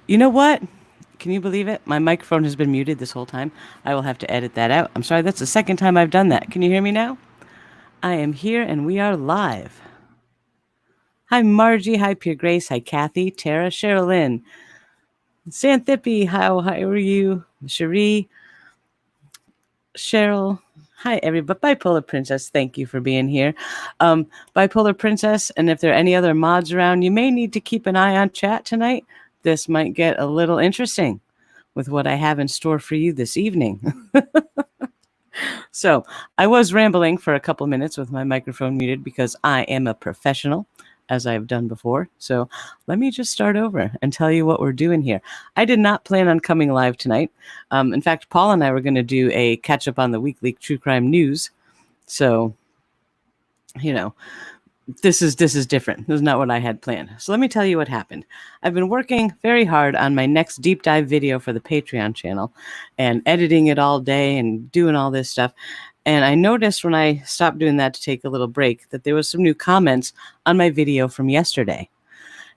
You know what? Can you believe it? My microphone has been muted this whole time. I will have to edit that out. I'm sorry, that's the second time I've done that. Can you hear me now? I am here and we are live. Hi, Margie. Hi, Pure Grace. Hi, Kathy, Tara, Sherilyn, Xanthippe. How are you? Cherie, Cheryl. Hi, everybody. Bipolar Princess, thank you for being here. Bipolar Princess, and if there are any other mods around, you may need to keep an eye on chat tonight. This might get a little interesting with what I have in store for you this evening. So I was rambling for a couple minutes with my microphone muted because I am a professional, as I've done before. So let me just start over and tell you what we're doing here. I did not plan on coming live tonight. In fact, Paul and I were going to do a catch up on the weekly true crime news. So, you know, this is different. This is not what I had planned. So let me tell you what happened. I've been working very hard on my next deep dive video for the Patreon channel and editing it all day and doing all this stuff. And I noticed when I stopped doing that to take a little break that there was some new comments on my video from yesterday.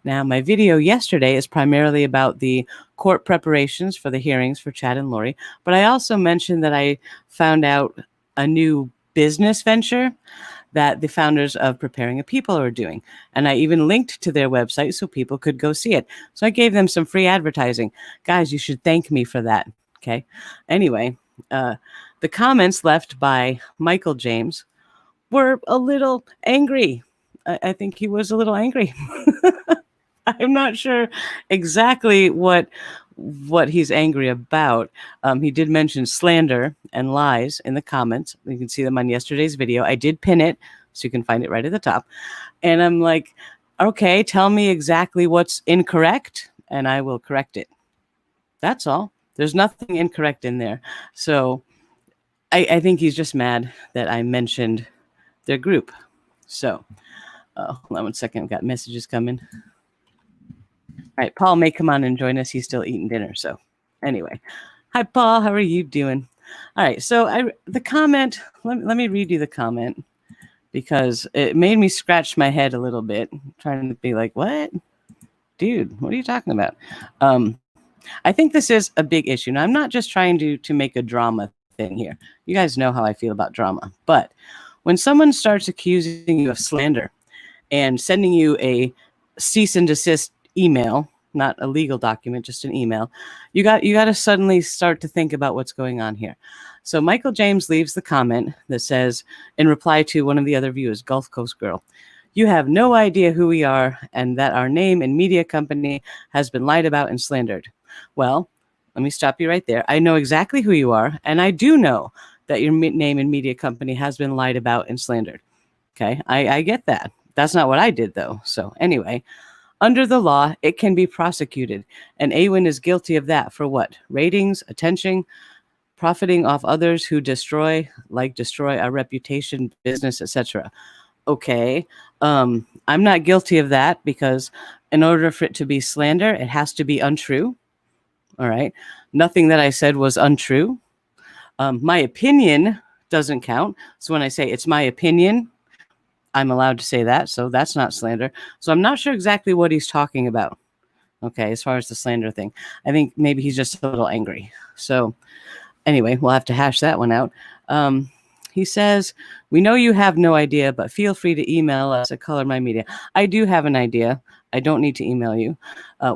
Now, my video yesterday is primarily about the court preparations for the hearings for Chad and Lori, but I also mentioned that I found out a new business venture that the founders of Preparing a People are doing. And I even linked to their website so people could go see it. So I gave them some free advertising. Guys, you should thank me for that. Okay. Anyway, the comments left by Michael James were a little angry. I think he was a little angry. I'm not sure exactly what he's angry about. He did mention slander and lies in the comments. You can see them on yesterday's video. I did pin it, so you can find it right at the top. And I'm like, okay, tell me exactly what's incorrect, and I will correct it. That's all. There's nothing incorrect in there. So I think he's just mad that I mentioned their group. So hold on 1 second. I've got messages coming. All right, Paul may come on and join us. He's still eating dinner. So anyway, hi, Paul. How are you doing? All right, so the comment, let me read you the comment because it made me scratch my head a little bit, trying to be like, what? Dude, what are you talking about? I think this is a big issue. Now, I'm not just trying to make a drama thing here. You guys know how I feel about drama. But when someone starts accusing you of slander and sending you a cease and desist email, not a legal document, just an email, you got to suddenly start to think about what's going on here. So Michael James leaves the comment that says, in reply to one of the other viewers, Gulf Coast Girl, you have no idea who we are and that our name and media company has been lied about and slandered. Well, let me stop you right there. I know exactly who you are, and I do know that your name and media company has been lied about and slandered. Okay, I get that. That's not what I did, though. So anyway, under the law, it can be prosecuted, and Awin is guilty of that for what? Ratings, attention, profiting off others who destroy our reputation, business, etc. Okay, I'm not guilty of that because in order for it to be slander, it has to be untrue. All right, nothing that I said was untrue. My opinion doesn't count. So when I say it's my opinion, I'm allowed to say that, so that's not slander. So I'm not sure exactly what he's talking about, okay, as far as the slander thing. I think maybe he's just a little angry. So anyway, we'll have to hash that one out. He says, we know you have no idea, but feel free to email us at Color My Media. I do have an idea. I don't need to email you.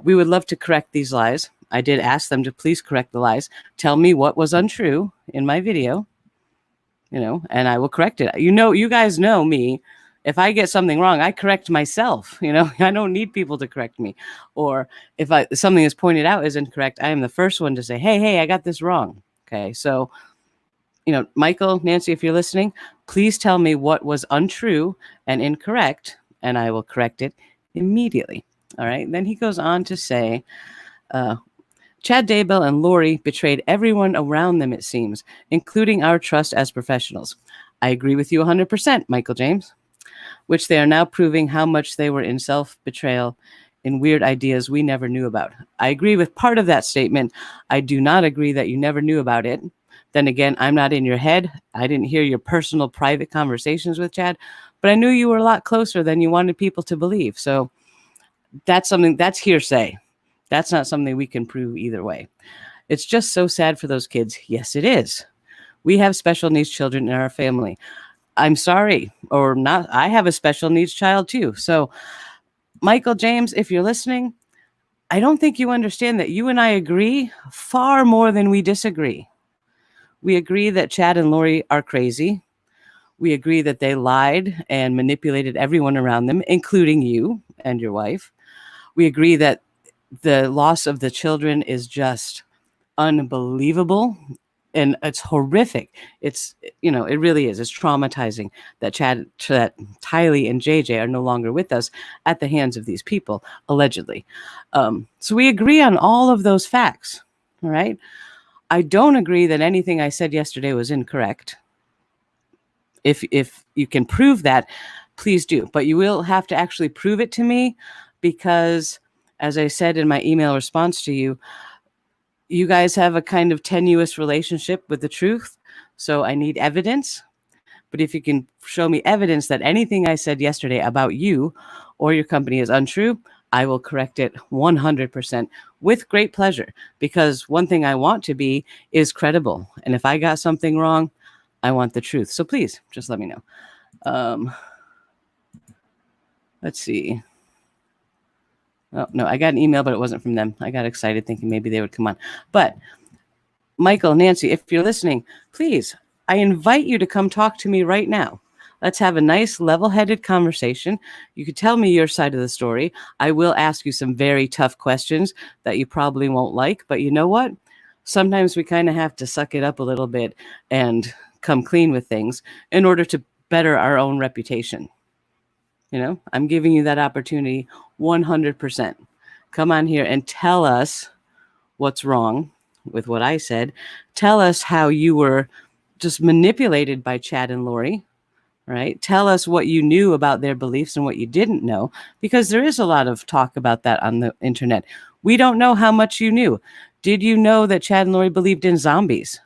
We would love to correct these lies. I did ask them to please correct the lies. Tell me what was untrue in my video, and I will correct it. You guys know me. If I get something wrong, I correct myself. I don't need people to correct me. Or if something is pointed out is incorrect, I am the first one to say, hey, I got this wrong. Okay, so, Michael, Nancy, if you're listening, please tell me what was untrue and incorrect, and I will correct it immediately. All right, then he goes on to say, Chad Daybell and Lori betrayed everyone around them, it seems, including our trust as professionals. I agree with you 100%, Michael James. Which they are now proving how much they were in self-betrayal in weird ideas we never knew about. I agree with part of that statement. I do not agree that you never knew about it. Then again, I'm not in your head. I didn't hear your personal private conversations with Chad, but I knew you were a lot closer than you wanted people to believe. So that's something that's hearsay. That's not something we can prove either way. It's just so sad for those kids. Yes, it is. We have special needs children in our family. I'm sorry, or not. I have a special needs child too. So, Michael James, if you're listening, I don't think you understand that you and I agree far more than we disagree. We agree that Chad and Lori are crazy. We agree that they lied and manipulated everyone around them, including you and your wife. We agree that the loss of the children is just unbelievable and it's horrific. It's, it really is. It's traumatizing that Tylee and JJ are no longer with us at the hands of these people, allegedly. So we agree on all of those facts. All right. I don't agree that anything I said yesterday was incorrect. If you can prove that, please do. But you will have to actually prove it to me because, as I said in my email response to you, you guys have a kind of tenuous relationship with the truth. So I need evidence. But if you can show me evidence that anything I said yesterday about you or your company is untrue, I will correct it 100% with great pleasure. Because one thing I want to be is credible. And if I got something wrong, I want the truth. So please, just let me know. Let's see. Oh, no, I got an email, but it wasn't from them. I got excited thinking maybe they would come on. But Michael, Nancy, if you're listening, please, I invite you to come talk to me right now. Let's have a nice level-headed conversation. You could tell me your side of the story. I will ask you some very tough questions that you probably won't like, but you know what? Sometimes we kind of have to suck it up a little bit and come clean with things in order to better our own reputation. I'm giving you that opportunity 100%. Come on here and tell us what's wrong with what I said. Tell us how you were just manipulated by Chad and Lori, right? Tell us what you knew about their beliefs and what you didn't know, because there is a lot of talk about that on the internet. We don't know how much you knew. Did you know that Chad and Lori believed in zombies?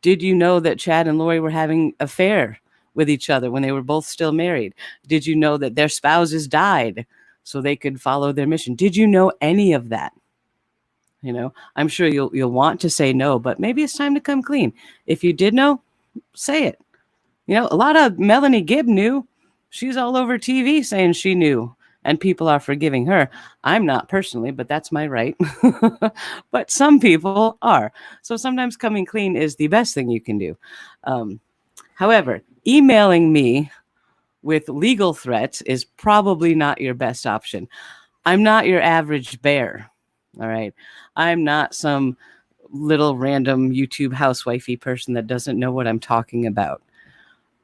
Did you know that Chad and Lori were having an affair with each other when they were both still married? Did you know that their spouses died so they could follow their mission? Did you know any of that? I'm sure you'll want to say no, but maybe it's time to come clean. If you did know, say it. A lot of Melanie Gibb knew. She's all over TV saying she knew, and people are forgiving her. I'm not personally, but that's my right. But some people are. So sometimes coming clean is the best thing you can do. However, emailing me with legal threats is probably not your best option. I'm not your average bear. All right. I'm not some little random YouTube housewifey person that doesn't know what I'm talking about.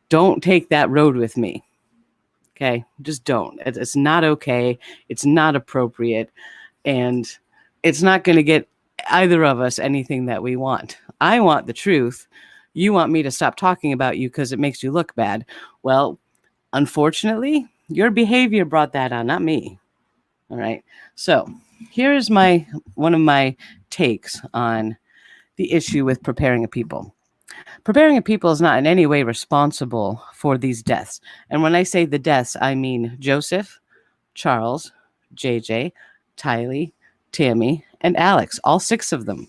Don't take that road with me. Okay. Just don't. It's not okay. It's not appropriate. And it's not going to get either of us anything that we want. I want the truth. You want me to stop talking about you because it makes you look bad. Well, unfortunately, your behavior brought that on, not me. All right. So here is one of my takes on the issue with preparing a people. Preparing a people is not in any way responsible for these deaths. And when I say the deaths, I mean Joseph, Charles, JJ, Tylee, Tammy, and Alex, all 6 of them.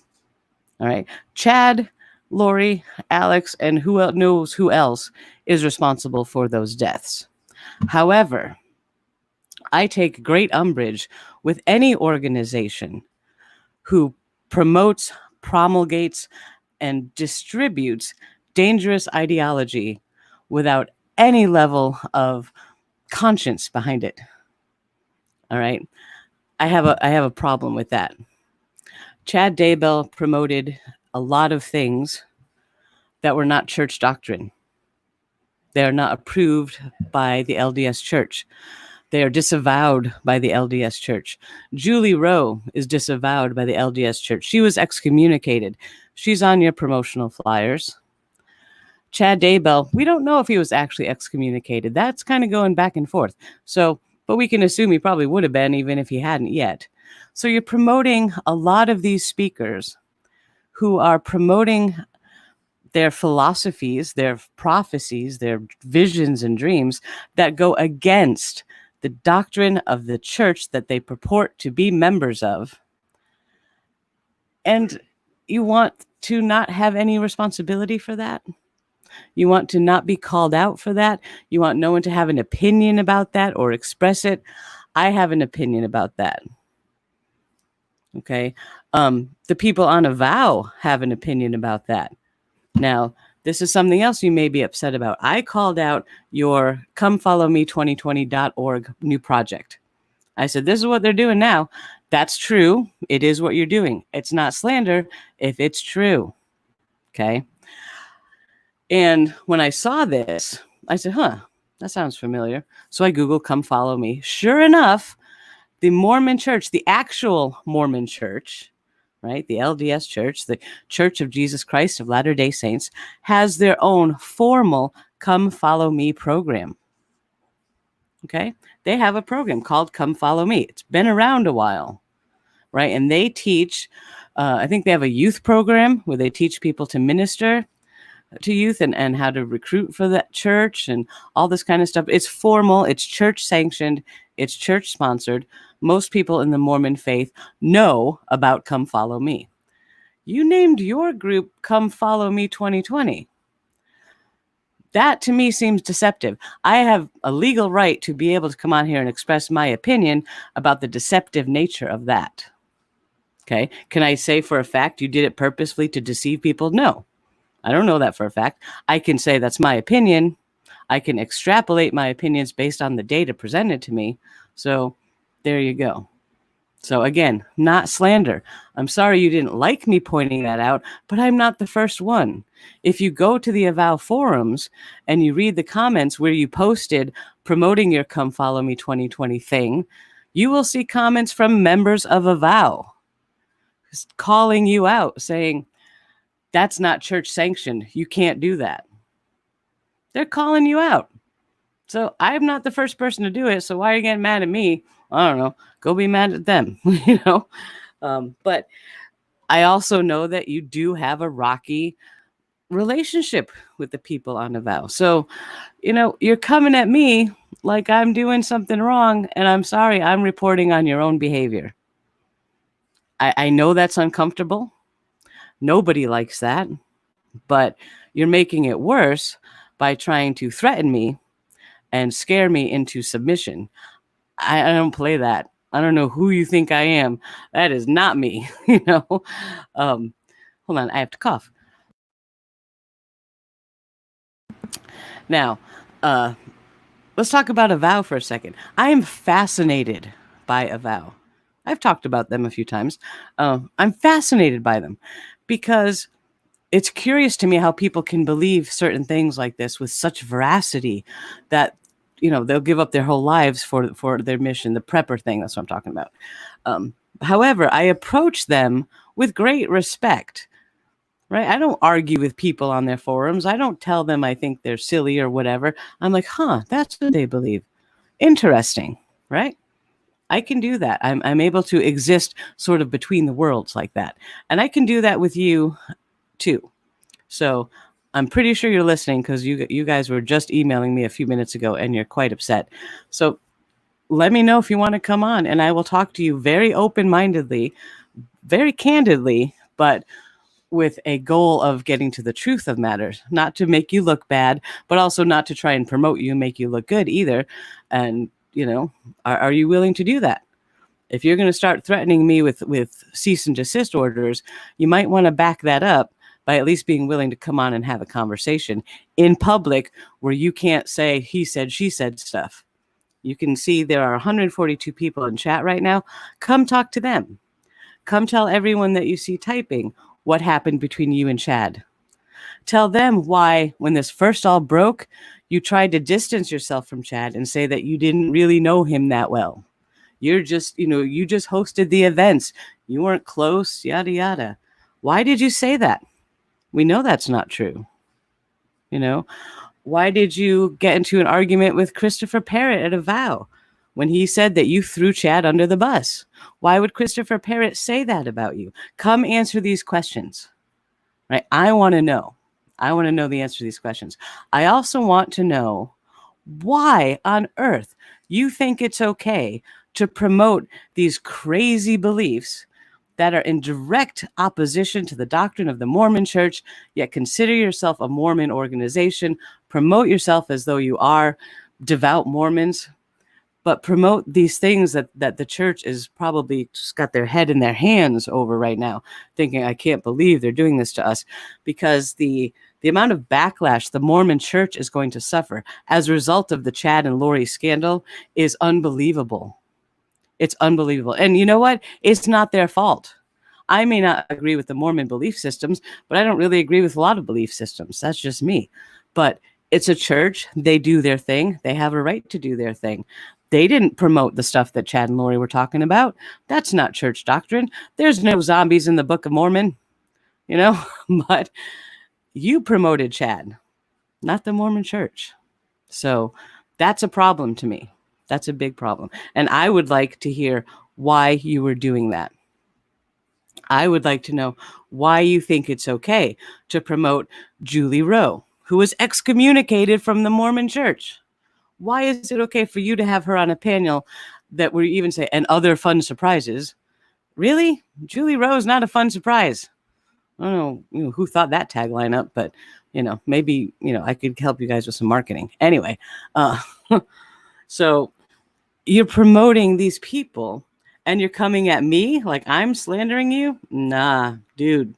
All right. Chad, Lori, Alex, and who knows who else is responsible for those deaths. However, I take great umbrage with any organization who promotes, promulgates, and distributes dangerous ideology without any level of conscience behind it. All right. I have a problem with that. Chad Daybell promoted a lot of things that were not church doctrine. They are not approved by the LDS Church. They are disavowed by the LDS Church. Julie Rowe is disavowed by the LDS Church. She was excommunicated. She's on your promotional flyers. Chad Daybell, we don't know if he was actually excommunicated. That's kind of going back and forth. But we can assume he probably would have been even if he hadn't yet. So you're promoting a lot of these speakers who are promoting their philosophies, their prophecies, their visions and dreams that go against the doctrine of the church that they purport to be members of. And you want to not have any responsibility for that. You want to not be called out for that. You want no one to have an opinion about that or express it. I have an opinion about that. Okay. The people on a vow have an opinion about that. Now, this is something else you may be upset about. I called out your comefollowme2020.org new project. I said, this is what they're doing now. That's true. It is what you're doing. It's not slander if it's true. Okay. And when I saw this, I said, that sounds familiar. So I Googled come follow me. Sure enough, the Mormon church, the actual Mormon church, right? The LDS church, the Church of Jesus Christ of Latter-day Saints, has their own formal come follow me program. Okay. They have a program called Come Follow Me. It's been around a while, right? And they teach, I think they have a youth program where they teach people to minister to youth and how to recruit for that church and all this kind of stuff. It's formal, it's church sanctioned, it's church sponsored. Most people in the Mormon faith know about Come Follow Me. You named your group Come Follow Me 2020. That to me seems deceptive. I have a legal right to be able to come on here and express my opinion about the deceptive nature of that. Okay. Can I say for a fact you did it purposefully to deceive people? No, I don't know that for a fact. I can say that's my opinion. I can extrapolate my opinions based on the data presented to me. So there you go. So again, not slander. I'm sorry you didn't like me pointing that out, but I'm not the first one. If you go to the Avow forums and you read the comments where you posted promoting your Come Follow Me 2020 thing, you will see comments from members of Avow calling you out, saying, that's not church sanctioned. You can't do that. They're calling you out. So I'm not the first person to do it. So why are you getting mad at me? I don't know. Go be mad at them, But I also know that you do have a rocky relationship with the people on Avow. So, you're coming at me like I'm doing something wrong, and I'm sorry. I'm reporting on your own behavior. I know that's uncomfortable. Nobody likes that, but you're making it worse by trying to threaten me and scare me into submission. I don't play that. I don't know who you think I am. That is not me, Hold on, I have to cough. Now, let's talk about Avow for a second. I am fascinated by Avow. I've talked about them a few times. I'm fascinated by them because it's curious to me how people can believe certain things like this with such veracity that, they'll give up their whole lives for their mission, the prepper thing. That's what I'm talking about. However, I approach them with great respect, right? I don't argue with people on their forums. I don't tell them I think they're silly or whatever. I'm like, that's what they believe. Interesting, right? I can do that. I'm able to exist sort of between the worlds like that. And I can do that with you too. So I'm pretty sure you're listening because you guys were just emailing me a few minutes ago and you're quite upset. So let me know if you want to come on and I will talk to you very open-mindedly, very candidly, but with a goal of getting to the truth of matters, not to make you look bad, but also not to try and promote you, make you look good either. And, are you willing to do that? If you're going to start threatening me with cease and desist orders, you might want to back that up by at least being willing to come on and have a conversation in public where you can't say he said, she said stuff. You can see there are 142 people in chat right now. Come talk to them. Come tell everyone that you see typing what happened between you and Chad. Tell them why, when this first all broke, you tried to distance yourself from Chad and say that you didn't really know him that well. You're just, you just hosted the events. You weren't close, yada, yada. Why did you say that? We know that's not true. Why did you get into an argument with Christopher Parrott at Avow when he said that you threw Chad under the bus? Why would Christopher Parrott say that about you? Come answer these questions, right? I want to know. I want to know the answer to these questions. I also want to know why on earth you think it's okay to promote these crazy beliefs that are in direct opposition to the doctrine of the Mormon Church, yet consider yourself a Mormon organization, promote yourself as though you are devout Mormons, but promote these things that the church is probably just got their head in their hands over right now, thinking, I can't believe they're doing this to us, because the amount of backlash the Mormon Church is going to suffer as a result of the Chad and Lori scandal is unbelievable. It's unbelievable. And you know what? It's not their fault. I may not agree with the Mormon belief systems, but I don't really agree with a lot of belief systems. That's just me. But it's a church. They do their thing. They have a right to do their thing. They didn't promote the stuff that Chad and Lori were talking about. That's not church doctrine. There's no zombies in the Book of Mormon, but you promoted Chad, not the Mormon Church. So that's a problem to me. That's a big problem. And I would like to hear why you were doing that. I would like to know why you think it's okay to promote Julie Rowe, who was excommunicated from the Mormon Church. Why is it okay for you to have her on a panel that we even say, and other fun surprises? Really? Julie Rowe is not a fun surprise. I don't know who thought that tagline up, but, maybe, I could help you guys with some marketing. Anyway, so you're promoting these people and you're coming at me like I'm slandering you? Nah, dude.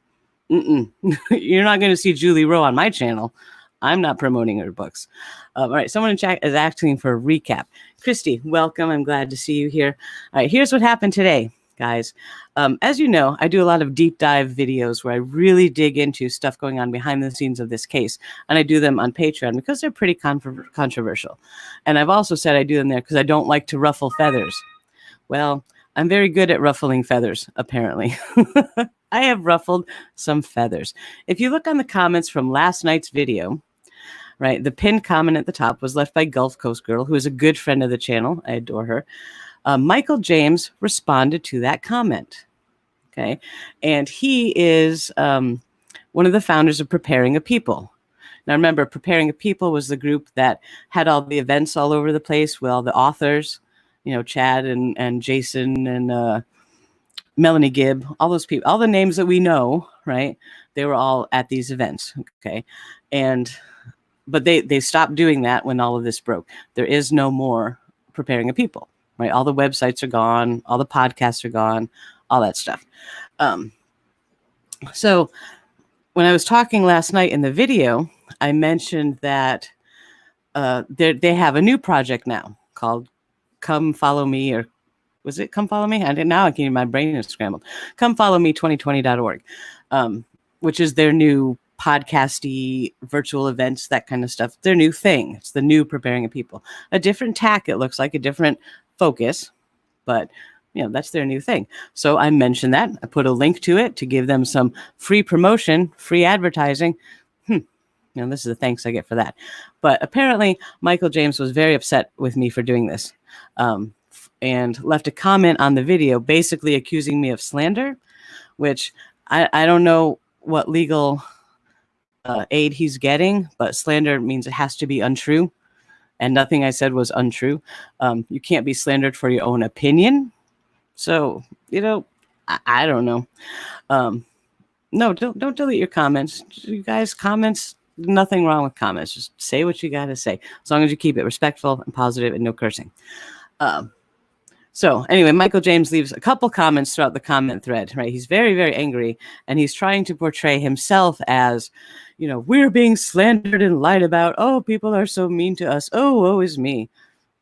You're not going to see Julie Rowe on my channel. I'm not promoting her books. All right, someone in chat is asking for a recap. Christy, welcome. I'm glad to see you here. All right, here's what happened today, guys. As you know, I do a lot of deep dive videos where I really dig into stuff going on behind the scenes of this case. And I do them on Patreon because they're pretty controversial. And I've also said I do them there because I don't like to ruffle feathers. Well, I'm very good at ruffling feathers, apparently. I have ruffled some feathers. If you look on the comments from last night's video, right, the pinned comment at the top was left by Gulf Coast Girl, who is a good friend of the channel. I adore her. Michael James responded to that comment. Okay. And he is one of the founders of Preparing a People. Now, remember, Preparing a People was the group that had all the events all over the place with all the authors, Chad and Jason and Melanie Gibb, all those people, all the names that we know, right? They were all at these events. Okay. But they stopped doing that when all of this broke. There is no more Preparing a People, right? All the websites are gone. All the podcasts are gone, all that stuff. So when I was talking last night in the video, I mentioned that they have a new project now called Come Follow Me, or was it Come Follow Me? Now I can, my brain is scrambled. ComeFollowMe2020.org, which is their new podcasty virtual events, that kind of stuff. Their new thing. It's the new Preparing a People. A different tack, it looks like, a different focus, but that's their new thing. So I mentioned that. I put a link to it to give them some free promotion, free advertising. This is the thanks I get for that. But apparently Michael James was very upset with me for doing this, and left a comment on the video basically accusing me of slander, which I don't know what legal aid he's getting, but slander means it has to be untrue, and nothing I said was untrue. You can't be slandered for your own opinion. So, I don't know. No, don't delete your comments. You guys, comments, nothing wrong with comments. Just say what you got to say, as long as you keep it respectful and positive and no cursing. So anyway, Michael James leaves a couple comments throughout the comment thread, right? He's very, very angry, and he's trying to portray himself as, we're being slandered and lied about. Oh, people are so mean to us. Oh, woe is me.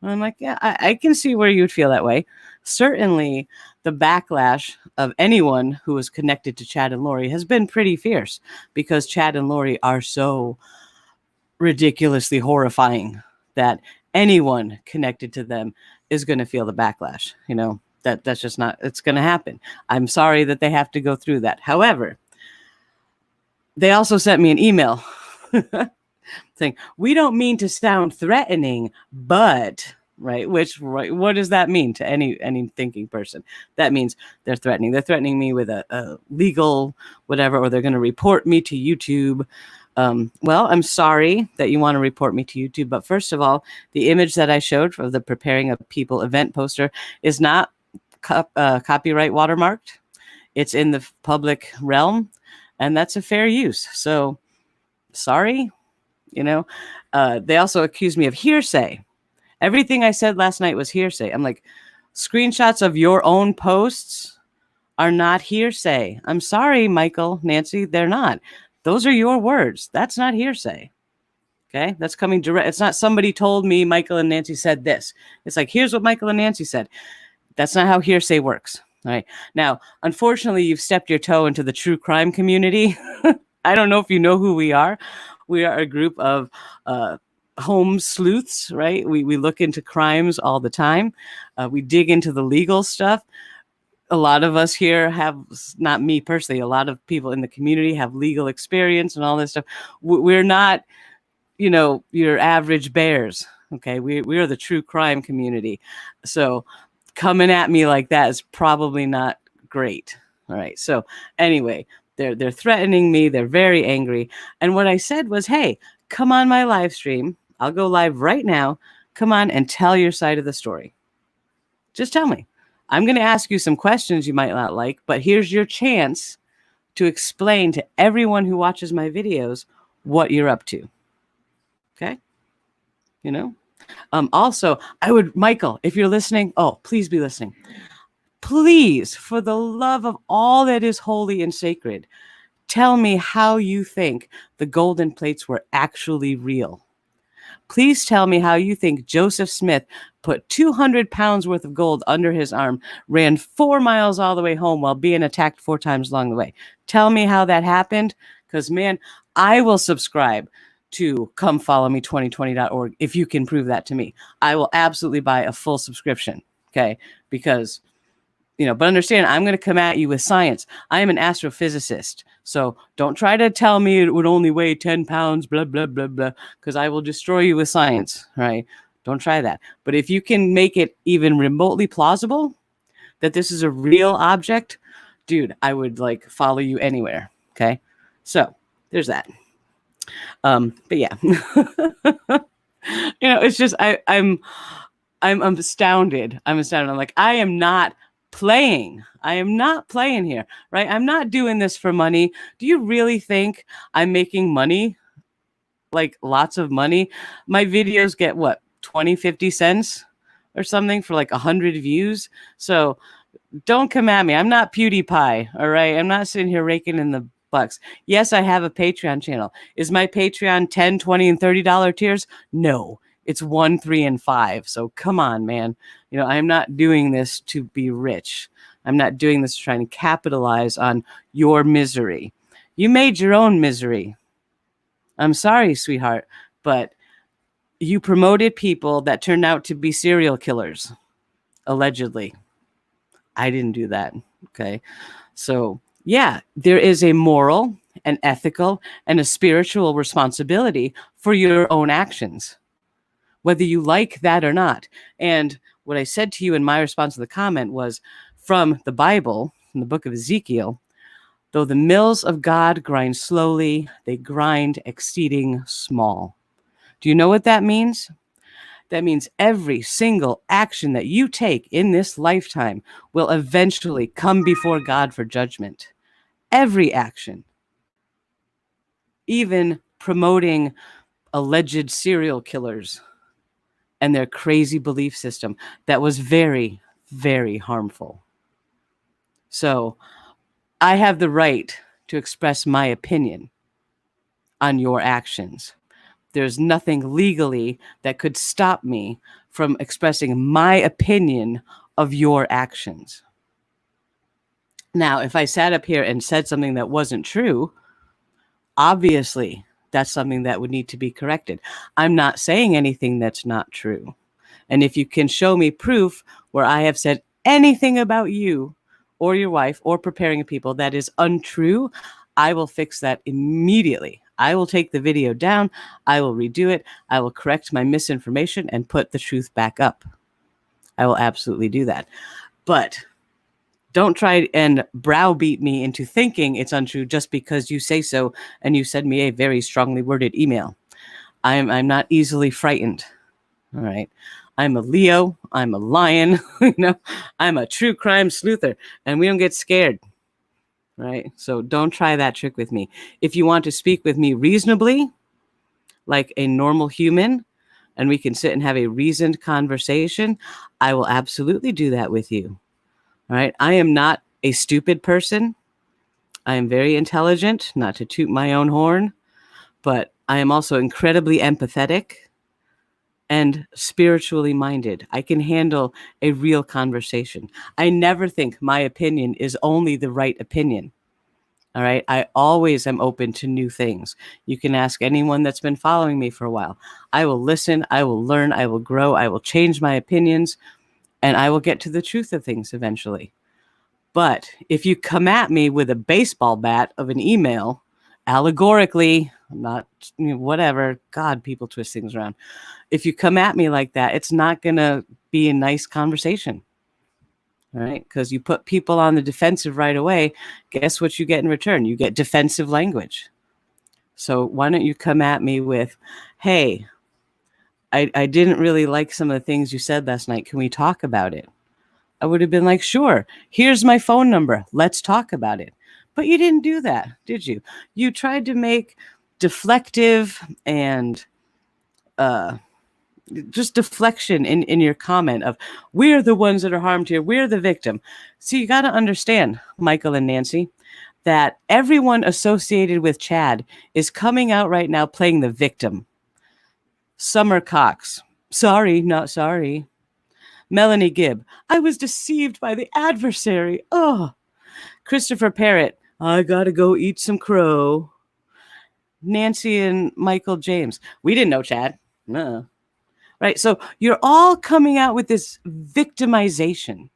And I'm like, yeah, I can see where you'd feel that way. Certainly, the backlash of anyone who is connected to Chad and Lori has been pretty fierce, because Chad and Lori are so ridiculously horrifying that anyone connected to them is going to feel the backlash. That's just not, it's going to happen. I'm sorry that they have to go through that. However, they also sent me an email saying, we don't mean to sound threatening, but, right, what does that mean to any thinking person? That means they're threatening. They're threatening me with a legal whatever, or they're going to report me to YouTube. Well, I'm sorry that you want to report me to YouTube, but first of all, the image that I showed of the Preparing a People event poster is not copyright watermarked. It's in the public realm, and that's a fair use. So sorry, they also accused me of hearsay. Everything I said last night was hearsay. I'm like, screenshots of your own posts are not hearsay. I'm sorry, Michael, Nancy, they're not. Those are your words. That's not hearsay. Okay, that's coming direct. It's not somebody told me Michael and Nancy said this. It's like, here's what Michael and Nancy said. That's not how hearsay works. All right. Now, unfortunately, you've stepped your toe into the true crime community. I don't know if you know who we are. We are a group of home sleuths, right? We look into crimes all the time. We dig into the legal stuff. A lot of us here have, not me personally, a lot of people in the community have legal experience and all this stuff. We're not, your average bears. Okay. We are the true crime community. So coming at me like that is probably not great. All right. So anyway, they're threatening me. They're very angry. And what I said was, hey, come on my live stream. I'll go live right now. Come on and tell your side of the story. Just tell me. I'm going to ask you some questions you might not like, but here's your chance to explain to everyone who watches my videos what you're up to. Okay? Also, Michael, if you're listening, please be listening. Please, for the love of all that is holy and sacred, tell me how you think the golden plates were actually real. Please tell me how you think Joseph Smith put 200 pounds worth of gold under his arm, ran 4 miles all the way home while being attacked 4 times along the way. Tell me how that happened, because, man, I will subscribe to comefollowme2020.org if you can prove that to me. I will absolutely buy a full subscription, okay? Because, but understand, I'm going to come at you with science. I am an astrophysicist. So don't try to tell me it would only weigh 10 pounds, blah, blah, blah, blah, because I will destroy you with science, right? Don't try that. But if you can make it even remotely plausible that this is a real object, dude, I would follow you anywhere. Okay. So there's that. But yeah, it's just, I'm astounded. I'm like, I am not playing. I am not playing here, right? I'm not doing this for money. Do you really think I'm making money? Like lots of money? My videos get what, 20, 50 cents or something for 100 views. So don't come at me. I'm not PewDiePie. All right. I'm not sitting here raking in the bucks. Yes, I have a Patreon channel. Is my Patreon $10, $20, and $30 tiers? No. It's 1, 3, and 5. So come on, man. I'm not doing this to be rich. I'm not doing this trying to capitalize on your misery. You made your own misery. I'm sorry, sweetheart, but you promoted people that turned out to be serial killers, allegedly. I didn't do that. Okay. So yeah, there is a moral, an ethical, and a spiritual responsibility for your own actions, whether you like that or not. And what I said to you in my response to the comment was from the Bible, from the book of Ezekiel, though the mills of God grind slowly, they grind exceeding small. Do you know what that means? That means every single action that you take in this lifetime will eventually come before God for judgment. Every action. Even promoting alleged serial killers and their crazy belief system that was very, very harmful. So I have the right to express my opinion on your actions. There's nothing legally that could stop me from expressing my opinion of your actions. Now, if I sat up here and said something that wasn't true, obviously that's something that would need to be corrected. I'm not saying anything that's not true. And if you can show me proof where I have said anything about you or your wife or preparing people that is untrue, I will fix that immediately. I will take the video down. I will redo it. I will correct my misinformation and put the truth back up. I will absolutely do that. But don't try and browbeat me into thinking it's untrue just because you say so and you send me a very strongly worded email. I'm not easily frightened. All right. I'm a Leo. I'm a lion. I'm a true crime sleuther, and we don't get scared. right? So don't try that trick with me. If you want to speak with me reasonably, like a normal human, and we can sit and have a reasoned conversation, I will absolutely do that with you. All right. I am not a stupid person. I am very intelligent, not to toot my own horn, but I am also incredibly empathetic and spiritually minded. I can handle a real conversation. I never think my opinion is only the right opinion. All right. I always am open to new things. You can ask anyone that's been following me for a while. I will listen. I will learn. I will grow. I will change my opinions, and I will get to the truth of things eventually. But if you come at me with a baseball bat of an email, allegorically, not whatever, God, people twist things around. If you come at me like that, it's not going to be a nice conversation. All right. Because you put people on the defensive right away. Guess what you get in return? You get defensive language. So why don't you come at me with, hey, I didn't really like some of the things you said last night. Can we talk about it? I would have been like, sure, here's my phone number. Let's talk about it. But you didn't do that, did you? You tried to make deflective and just deflection in your comment of, we're the ones that are harmed here. We're the victim. See, you got to understand, Michael and Nancy, that everyone associated with Chad is coming out right now playing the victim. Summer Cox, sorry, not sorry. Melanie Gibb, I was deceived by the adversary. Oh. Christopher Parrott, I gotta go eat some crow. Nancy and Michael James, we didn't know Chad. No. Right. So you're all coming out with this victimization,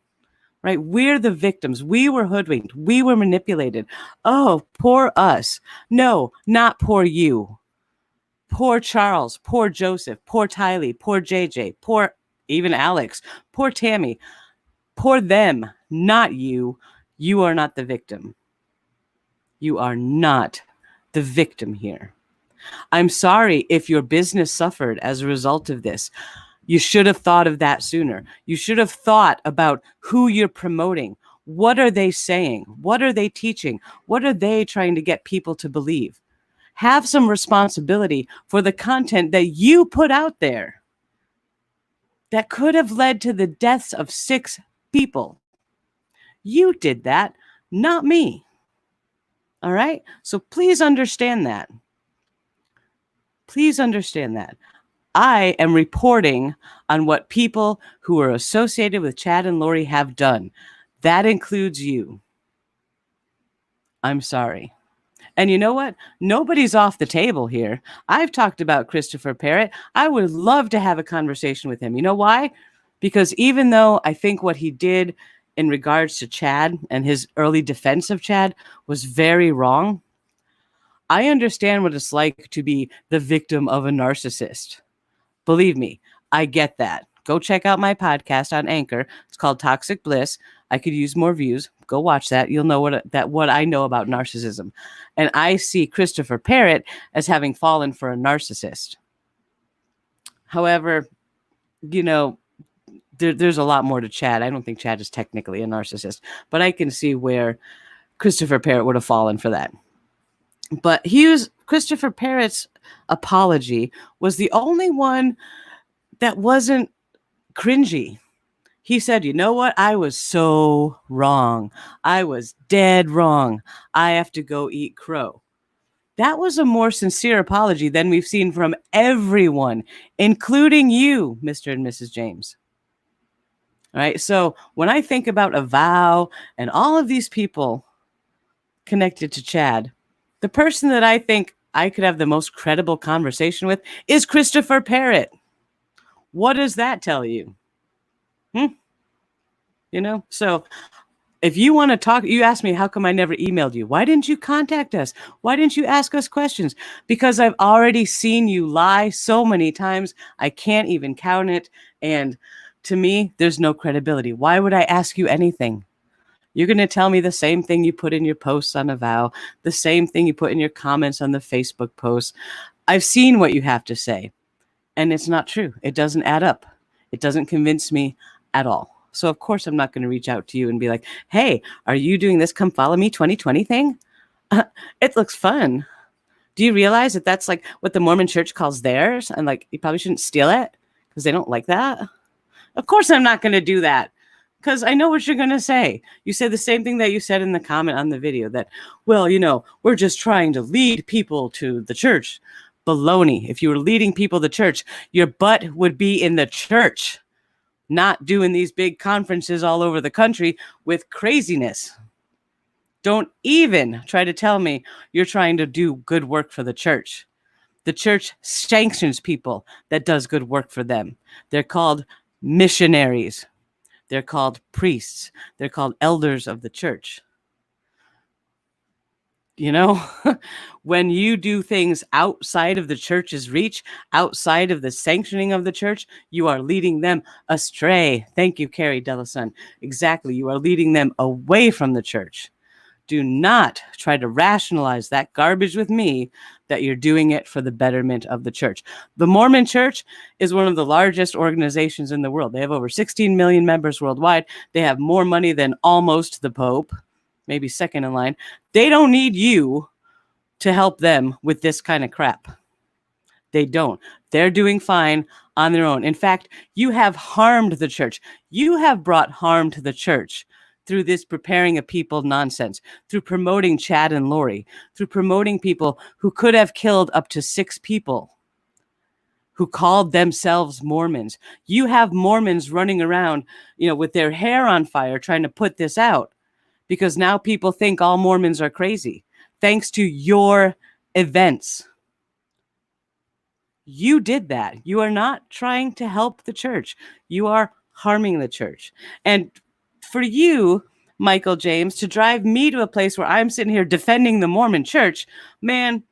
right? We're the victims. We were hoodwinked. We were manipulated. Oh, poor us. No, not poor you. Poor Charles, poor Joseph, poor Tylee, poor JJ, poor even Alex, poor Tammy, poor them, not you. You are not the victim. You are not the victim here. I'm sorry if your business suffered as a result of this. You should have thought of that sooner. You should have thought about who you're promoting. What are they saying? What are they teaching? What are they trying to get people to believe? Have some responsibility for the content that you put out there that could have led to the deaths of 6 people. You did that, not me. All right? So please understand that. Please understand that. I am reporting on what people who are associated with Chad and Lori have done. That includes you. I'm sorry. And you know what? Nobody's off the table here. I've talked about Christopher Parrott. I would love to have a conversation with him. You know why? Because even though I think what he did in regards to Chad and his early defense of Chad was very wrong, I understand what it's like to be the victim of a narcissist. Believe me, I get that. Go check out my podcast on Anchor. It's called Toxic Bliss. I could use more views. Go watch that. You'll know what I know about narcissism. And I see Christopher Parrott as having fallen for a narcissist. However, there's a lot more to Chad. I don't think Chad is technically a narcissist, but I can see where Christopher Parrott would have fallen for that. But Christopher Parrott's apology was the only one that wasn't cringy. He said, you know what? I was so wrong. I was dead wrong. I have to go eat crow. That was a more sincere apology than we've seen from everyone, including you, Mr. and Mrs. James. All right. So when I think about Avow and all of these people connected to Chad, the person that I think I could have the most credible conversation with is Christopher Parrott. What does that tell you? So if you want to talk, you asked me, how come I never emailed you? Why didn't you contact us? Why didn't you ask us questions? Because I've already seen you lie so many times. I can't even count it. And to me, there's no credibility. Why would I ask you anything? You're going to tell me the same thing you put in your posts on Avow, the same thing you put in your comments on the Facebook posts. I've seen what you have to say, and it's not true. It doesn't add up. It doesn't convince me at all. So of course I'm not going to reach out to you and be like, hey, are you doing this Come Follow Me 2020 thing? It looks fun. Do you realize that that's like what the Mormon church calls theirs? And like, you probably shouldn't steal it because they don't like that. Of course I'm not going to do that because I know what you're going to say. You said the same thing that you said in the comment on the video that, well, we're just trying to lead people to the church. Baloney. If you were leading people to church, your butt would be in the church, not doing these big conferences all over the country with craziness. Don't even try to tell me you're trying to do good work for the church. The church sanctions people that does good work for them. They're called missionaries. They're called priests. They're called elders of the church. When you do things outside of the church's reach, outside of the sanctioning of the church, you are leading them astray. Thank you, Carrie Delasun. Exactly. You are leading them away from the church. Do not try to rationalize that garbage with me that you're doing it for the betterment of the church. The Mormon Church is one of the largest organizations in the world. They have over 16 million members worldwide. They have more money than almost the Pope, maybe second in line. They don't need you to help them with this kind of crap. They don't. They're doing fine on their own. In fact, you have harmed the church. You have brought harm to the church through this preparing a people nonsense, through promoting Chad and Lori, through promoting people who could have killed up to 6 people who called themselves Mormons. You have Mormons running around, with their hair on fire trying to put this out because now people think all Mormons are crazy. Thanks to your events. You did that. You are not trying to help the church. You are harming the church. And for you, Michael James, to drive me to a place where I'm sitting here defending the Mormon church, man,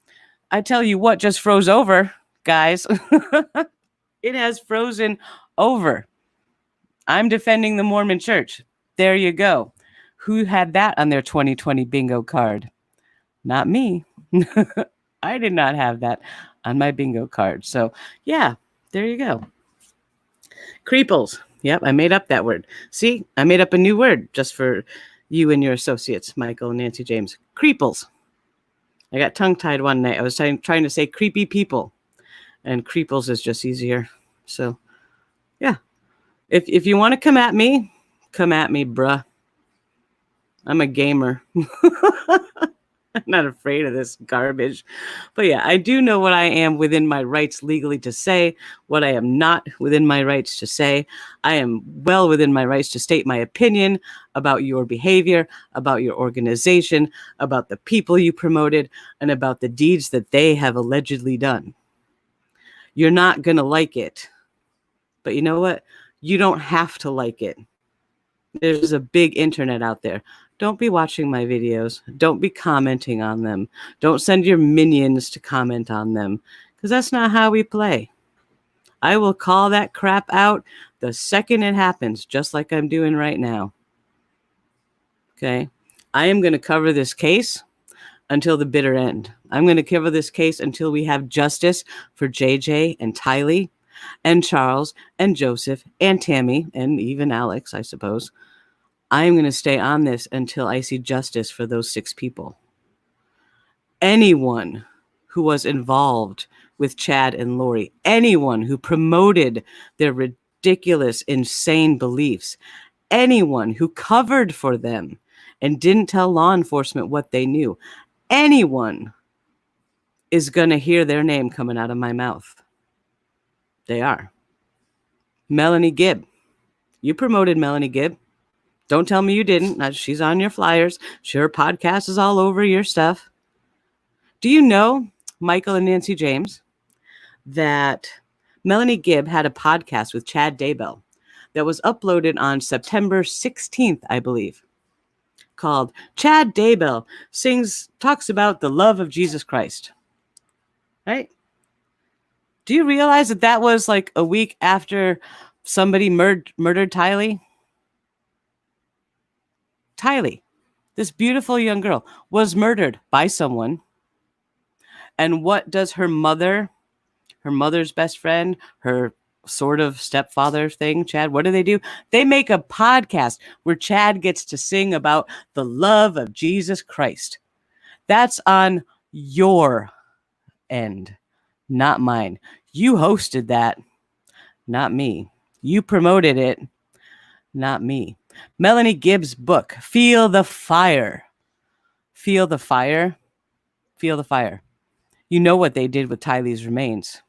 I tell you what just froze over, guys. It has frozen over. I'm defending the Mormon church. There you go. Who had that on their 2020 bingo card? Not me. I did not have that on my bingo card. So, yeah, there you go. Creeples. Yep, I made up that word. See, I made up a new word just for you and your associates, Michael and Nancy James. Creeples. I got tongue-tied one night. I was trying to say creepy people, and creeples is just easier. So, yeah. If you want to come at me, bruh. I'm a gamer. I'm not afraid of this garbage. But yeah, I do know what I am within my rights legally to say, what I am not within my rights to say. I am well within my rights to state my opinion about your behavior, about your organization, about the people you promoted, and about the deeds that they have allegedly done. You're not going to like it. But you know what? You don't have to like it. There's a big internet out there. Don't be watching my videos. Don't be commenting on them. Don't send your minions to comment on them, because that's not how we play. I will call that crap out the second it happens, just like I'm doing right now. Okay? I am going to cover this case until the bitter end. I'm going to cover this case until we have justice for JJ and Tylee and Charles and Joseph and Tammy and even Alex, I suppose. I'm going to stay on this until I see justice for those 6 people. Anyone who was involved with Chad and Lori, anyone who promoted their ridiculous, insane beliefs, anyone who covered for them and didn't tell law enforcement what they knew, anyone is going to hear their name coming out of my mouth. They are. Melanie Gibb. You promoted Melanie Gibb. Don't tell me you didn't. She's on your flyers. Her podcast is all over your stuff. Do you know, Michael and Nancy James, that Melanie Gibb had a podcast with Chad Daybell that was uploaded on September 16th, I believe, called Chad Daybell talks about the love of Jesus Christ. Right? Do you realize that was like a week after somebody murdered Tylee? Tylee, this beautiful young girl, was murdered by someone. And what does her mother's best friend, her sort of stepfather thing, Chad. What do? They make a podcast where Chad gets to sing about the love of Jesus Christ. That's on your end, not mine. You hosted that, not me. You promoted it, not me. Melanie Gibbs' book, Feel the Fire. Feel the Fire. Feel the Fire. You know what they did with Tylee's remains.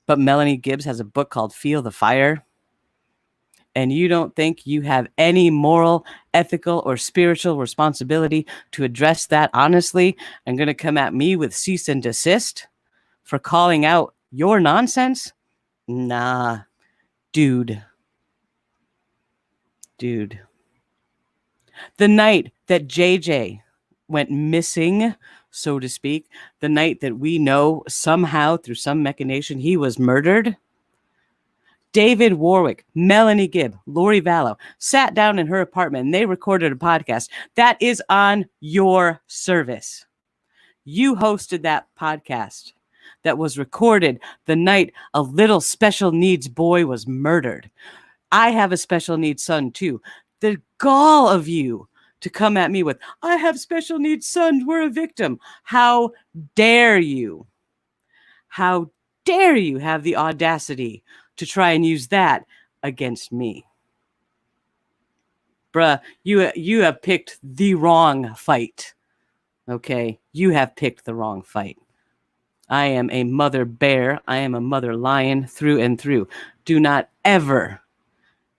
But Melanie Gibbs has a book called Feel the Fire. And you don't think you have any moral, ethical, or spiritual responsibility to address that honestly and going to come at me with cease and desist for calling out your nonsense? Nah, dude. The night that JJ went missing, so to speak, the night that we know somehow through some machination he was murdered, David Warwick, Melanie Gibb, Lori Vallow sat down in her apartment and they recorded a podcast that is on your service. You hosted that podcast that was recorded the night a little special needs boy was murdered. I have a special needs son too. The gall of you to come at me with, I have special needs sons, we're a victim. How dare you? How dare you have the audacity to try and use that against me? Bruh, you have picked the wrong fight. Okay? You have picked the wrong fight. I am a mother bear. I am a mother lion through and through. Do not ever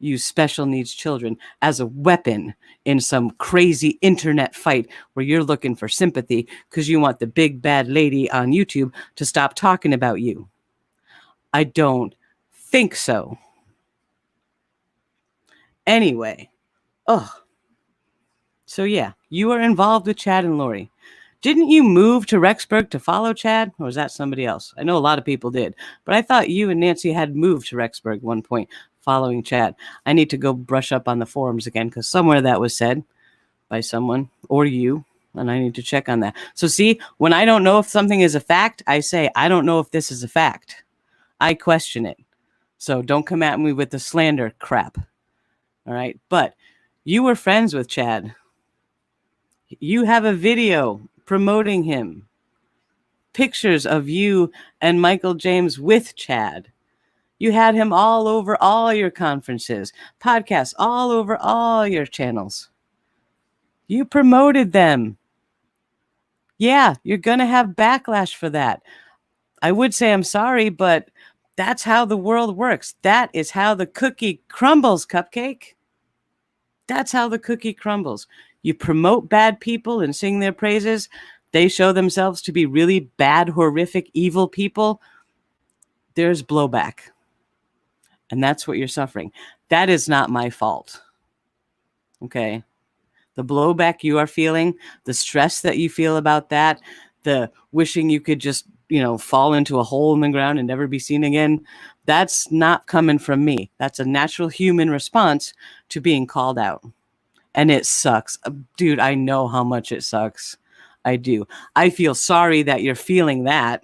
use special needs children as a weapon in some crazy internet fight where you're looking for sympathy because you want the big bad lady on YouTube to stop talking about you. I don't think so. Anyway, so yeah, you are involved with Chad and Lori. Didn't you move to Rexburg to follow Chad, or was that somebody else? I know a lot of people did, but I thought you and Nancy had moved to Rexburg at one point following Chad. I need to go brush up on the forums again because somewhere that was said by someone or you, and I need to check on that. So see, when I don't know if something is a fact, I say, I don't know if this is a fact. I question it. So don't come at me with the slander crap. All right. But you were friends with Chad. You have a video promoting him. Pictures of you and Michael James with Chad. You had him all over all your conferences, podcasts, all over all your channels. You promoted them. Yeah, you're going to have backlash for that. I would say I'm sorry, but that's how the world works. That is how the cookie crumbles, Cupcake. That's how the cookie crumbles. You promote bad people and sing their praises. They show themselves to be really bad, horrific, evil people. There's blowback. And that's what you're suffering. That is not my fault. Okay? The blowback you are feeling, the stress that you feel about that, the wishing you could just, fall into a hole in the ground and never be seen again, that's not coming from me. That's a natural human response to being called out. And it sucks. Dude, I know how much it sucks. I do. I feel sorry that you're feeling that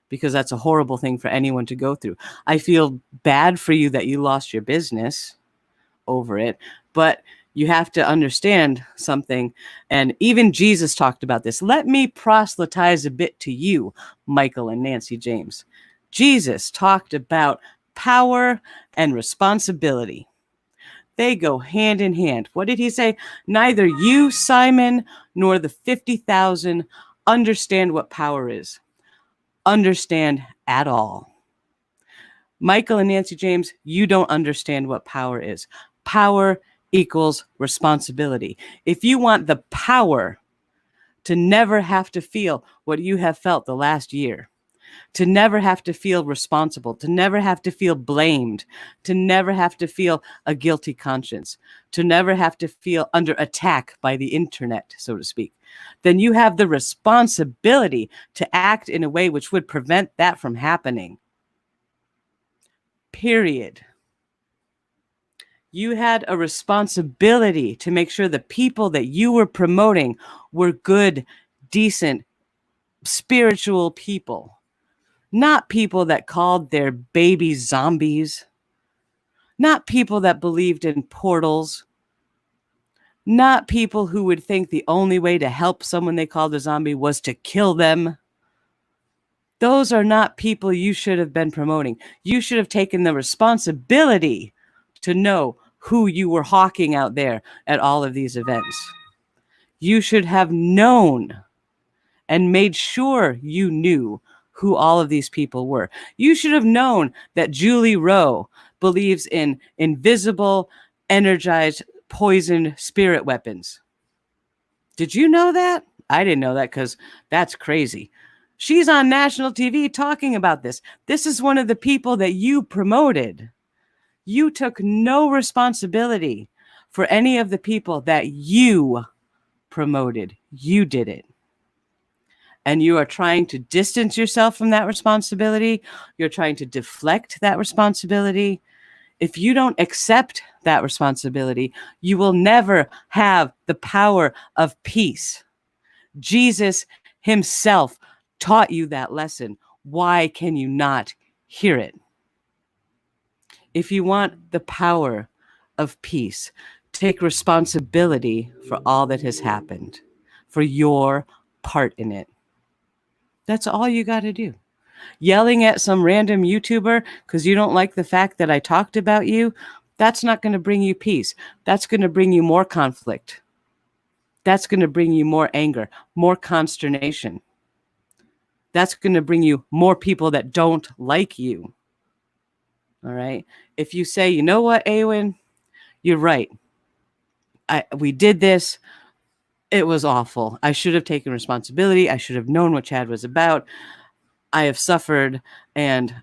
because that's a horrible thing for anyone to go through. I feel bad for you that you lost your business over it, but you have to understand something. And even Jesus talked about this. Let me proselytize a bit to you, Michael and Nancy James. Jesus talked about power and responsibility. They go hand in hand. What did he say? Neither you, Simon, nor the 50,000 understand what power is. Understand at all. Michael and Nancy James, you don't understand what power is. Power equals responsibility. If you want the power to never have to feel what you have felt the last year, to never have to feel responsible, to never have to feel blamed, to never have to feel a guilty conscience, to never have to feel under attack by the internet, so to speak, then you have the responsibility to act in a way which would prevent that from happening. Period. You had a responsibility to make sure the people that you were promoting were good, decent, spiritual people. not people that called their babies zombies, not people that believed in portals, not people who would think the only way to help someone they called a zombie was to kill them. Those are not people you should have been promoting. You should have taken the responsibility to know who you were hawking out there at all of these events. You should have known and made sure you knew who all of these people were. You should have known that Julie Rowe believes in invisible, energized, poisoned spirit weapons. Did you know that? I didn't know that because that's crazy. She's on national TV talking about this. This is one of the people that you promoted. You took no responsibility for any of the people that you promoted. You did it. And you are trying to distance yourself from that responsibility. You're trying to deflect that responsibility. If you don't accept that responsibility, you will never have the power of peace. Jesus himself taught you that lesson. Why can you not hear it? If you want the power of peace, take responsibility for all that has happened, for your part in it. That's all you got to do. Yelling at some random YouTuber because you don't like the fact that I talked about you, that's not going to bring you peace. That's going to bring you more conflict. That's going to bring you more anger, more consternation. That's going to bring you more people that don't like you. All right. If you say, you know what, Awen, you're right. We did this. It was awful. I should have taken responsibility. I should have known what Chad was about. I have suffered, and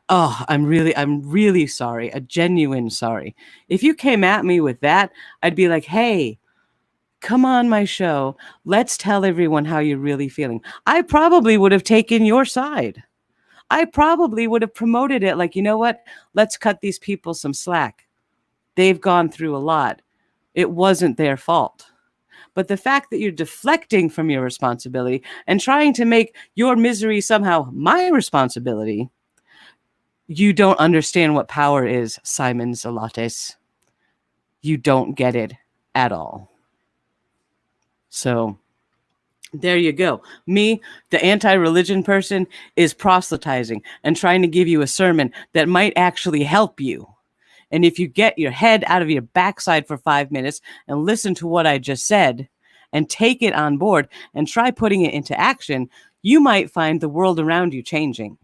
I'm really sorry. A genuine sorry. If you came at me with that, I'd be like, hey, come on my show. Let's tell everyone how you're really feeling. I probably would have taken your side. I probably would have promoted it like, you know what? Let's cut these people some slack. They've gone through a lot. It wasn't their fault. But the fact that you're deflecting from your responsibility and trying to make your misery somehow my responsibility, you don't understand what power is, Simon Zalates. You don't get it at all. So there you go. Me, the anti-religion person, is proselytizing and trying to give you a sermon that might actually help you. And if you get your head out of your backside for 5 minutes and listen to what I just said and take it on board and try putting it into action, you might find the world around you changing.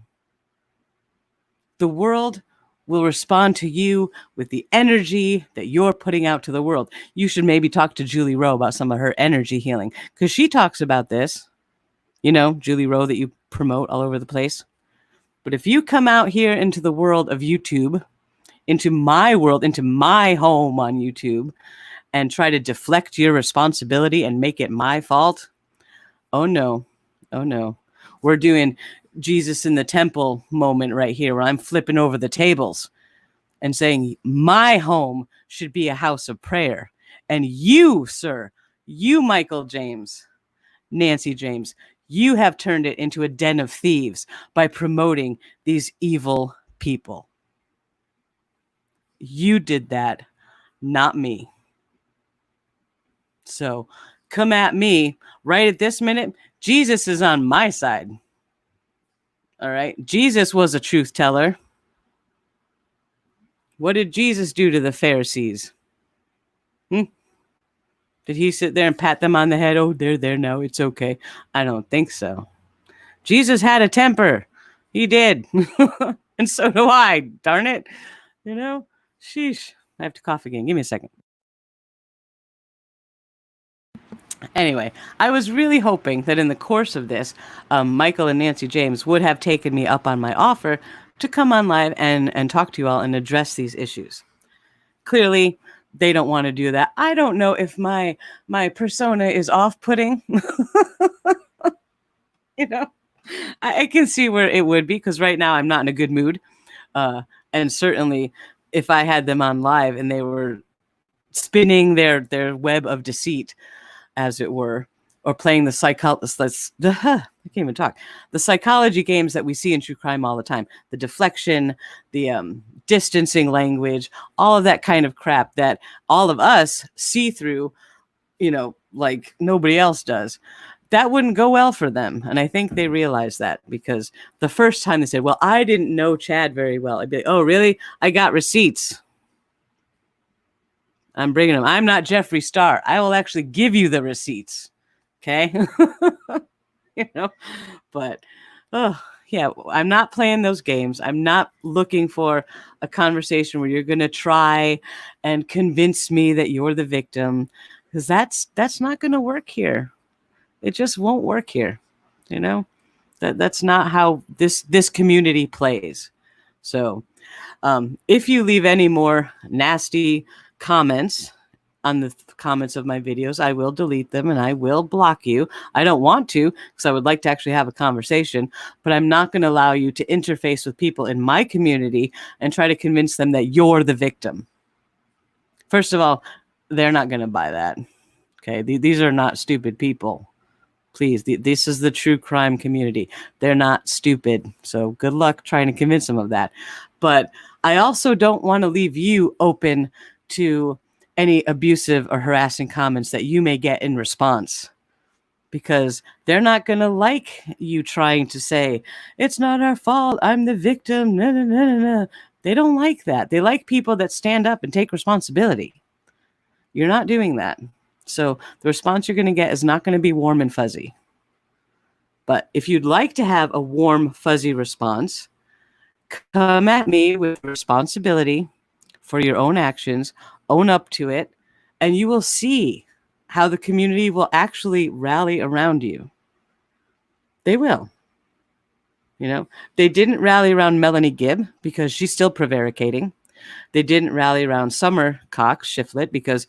The world will respond to you with the energy that you're putting out to the world. You should maybe talk to Julie Rowe about some of her energy healing, because she talks about this. You know, Julie Rowe that you promote all over the place. But if you come out here into the world of YouTube, into my world, into my home on YouTube, and try to deflect your responsibility and make it my fault, oh no. We're doing Jesus in the temple moment right here, where I'm flipping over the tables and saying my home should be a house of prayer. And you, sir, you, Michael James, Nancy James, you have turned it into a den of thieves by promoting these evil people. You did that, not me. So come at me right at this minute. Jesus is on my side. All right. Jesus was a truth teller. What did Jesus do to the Pharisees? Did he sit there and pat them on the head? Oh, they're there now. It's okay. I don't think so. Jesus had a temper. He did. And so do I. Darn it. You know, sheesh. I have to cough again. Give me a second. Anyway, I was really hoping that in the course of this, Michael and Nancy James would have taken me up on my offer to come on live and talk to you all and address these issues. Clearly, they don't want to do that. I don't know if my persona is off-putting. You know, I can see where it would be, because right now I'm not in a good mood. And certainly if I had them on live and they were spinning their web of deceit, as it were, or playing the I can't even talk. The psychology games that we see in true crime all the time, the deflection, the distancing language, all of that kind of crap that all of us see through, like nobody else does. That wouldn't go well for them. And I think they realized that, because the first time they said, well, I didn't know Chad very well. I'd be like, oh, really? I got receipts. I'm bringing them. I'm not Jeffree Star. I will actually give you the receipts. Okay. But, oh, yeah, I'm not playing those games. I'm not looking for a conversation where you're going to try and convince me that you're the victim, because that's not going to work here. It just won't work here. That's not how this community plays. So, if you leave any more nasty comments on the comments of my videos, I will delete them and I will block you. I don't want to, because I would like to actually have a conversation, but I'm not going to allow you to interface with people in my community and try to convince them that you're the victim. First of all, they're not going to buy that. Okay. These are not stupid people. Please, this is the true crime community. They're not stupid. So good luck trying to convince them of that. But I also don't want to leave you open to any abusive or harassing comments that you may get in response, because they're not going to like you trying to say, it's not our fault, I'm the victim. No, no, no, no, no. They don't like that. They like people that stand up and take responsibility. You're not doing that. So the response you're going to get is not going to be warm and fuzzy. But if you'd like to have a warm, fuzzy response, come at me with responsibility for your own actions, own up to it, and you will see how the community will actually rally around you. They will. They didn't rally around Melanie Gibb because she's still prevaricating. They didn't rally around Summer Cox Shiflett because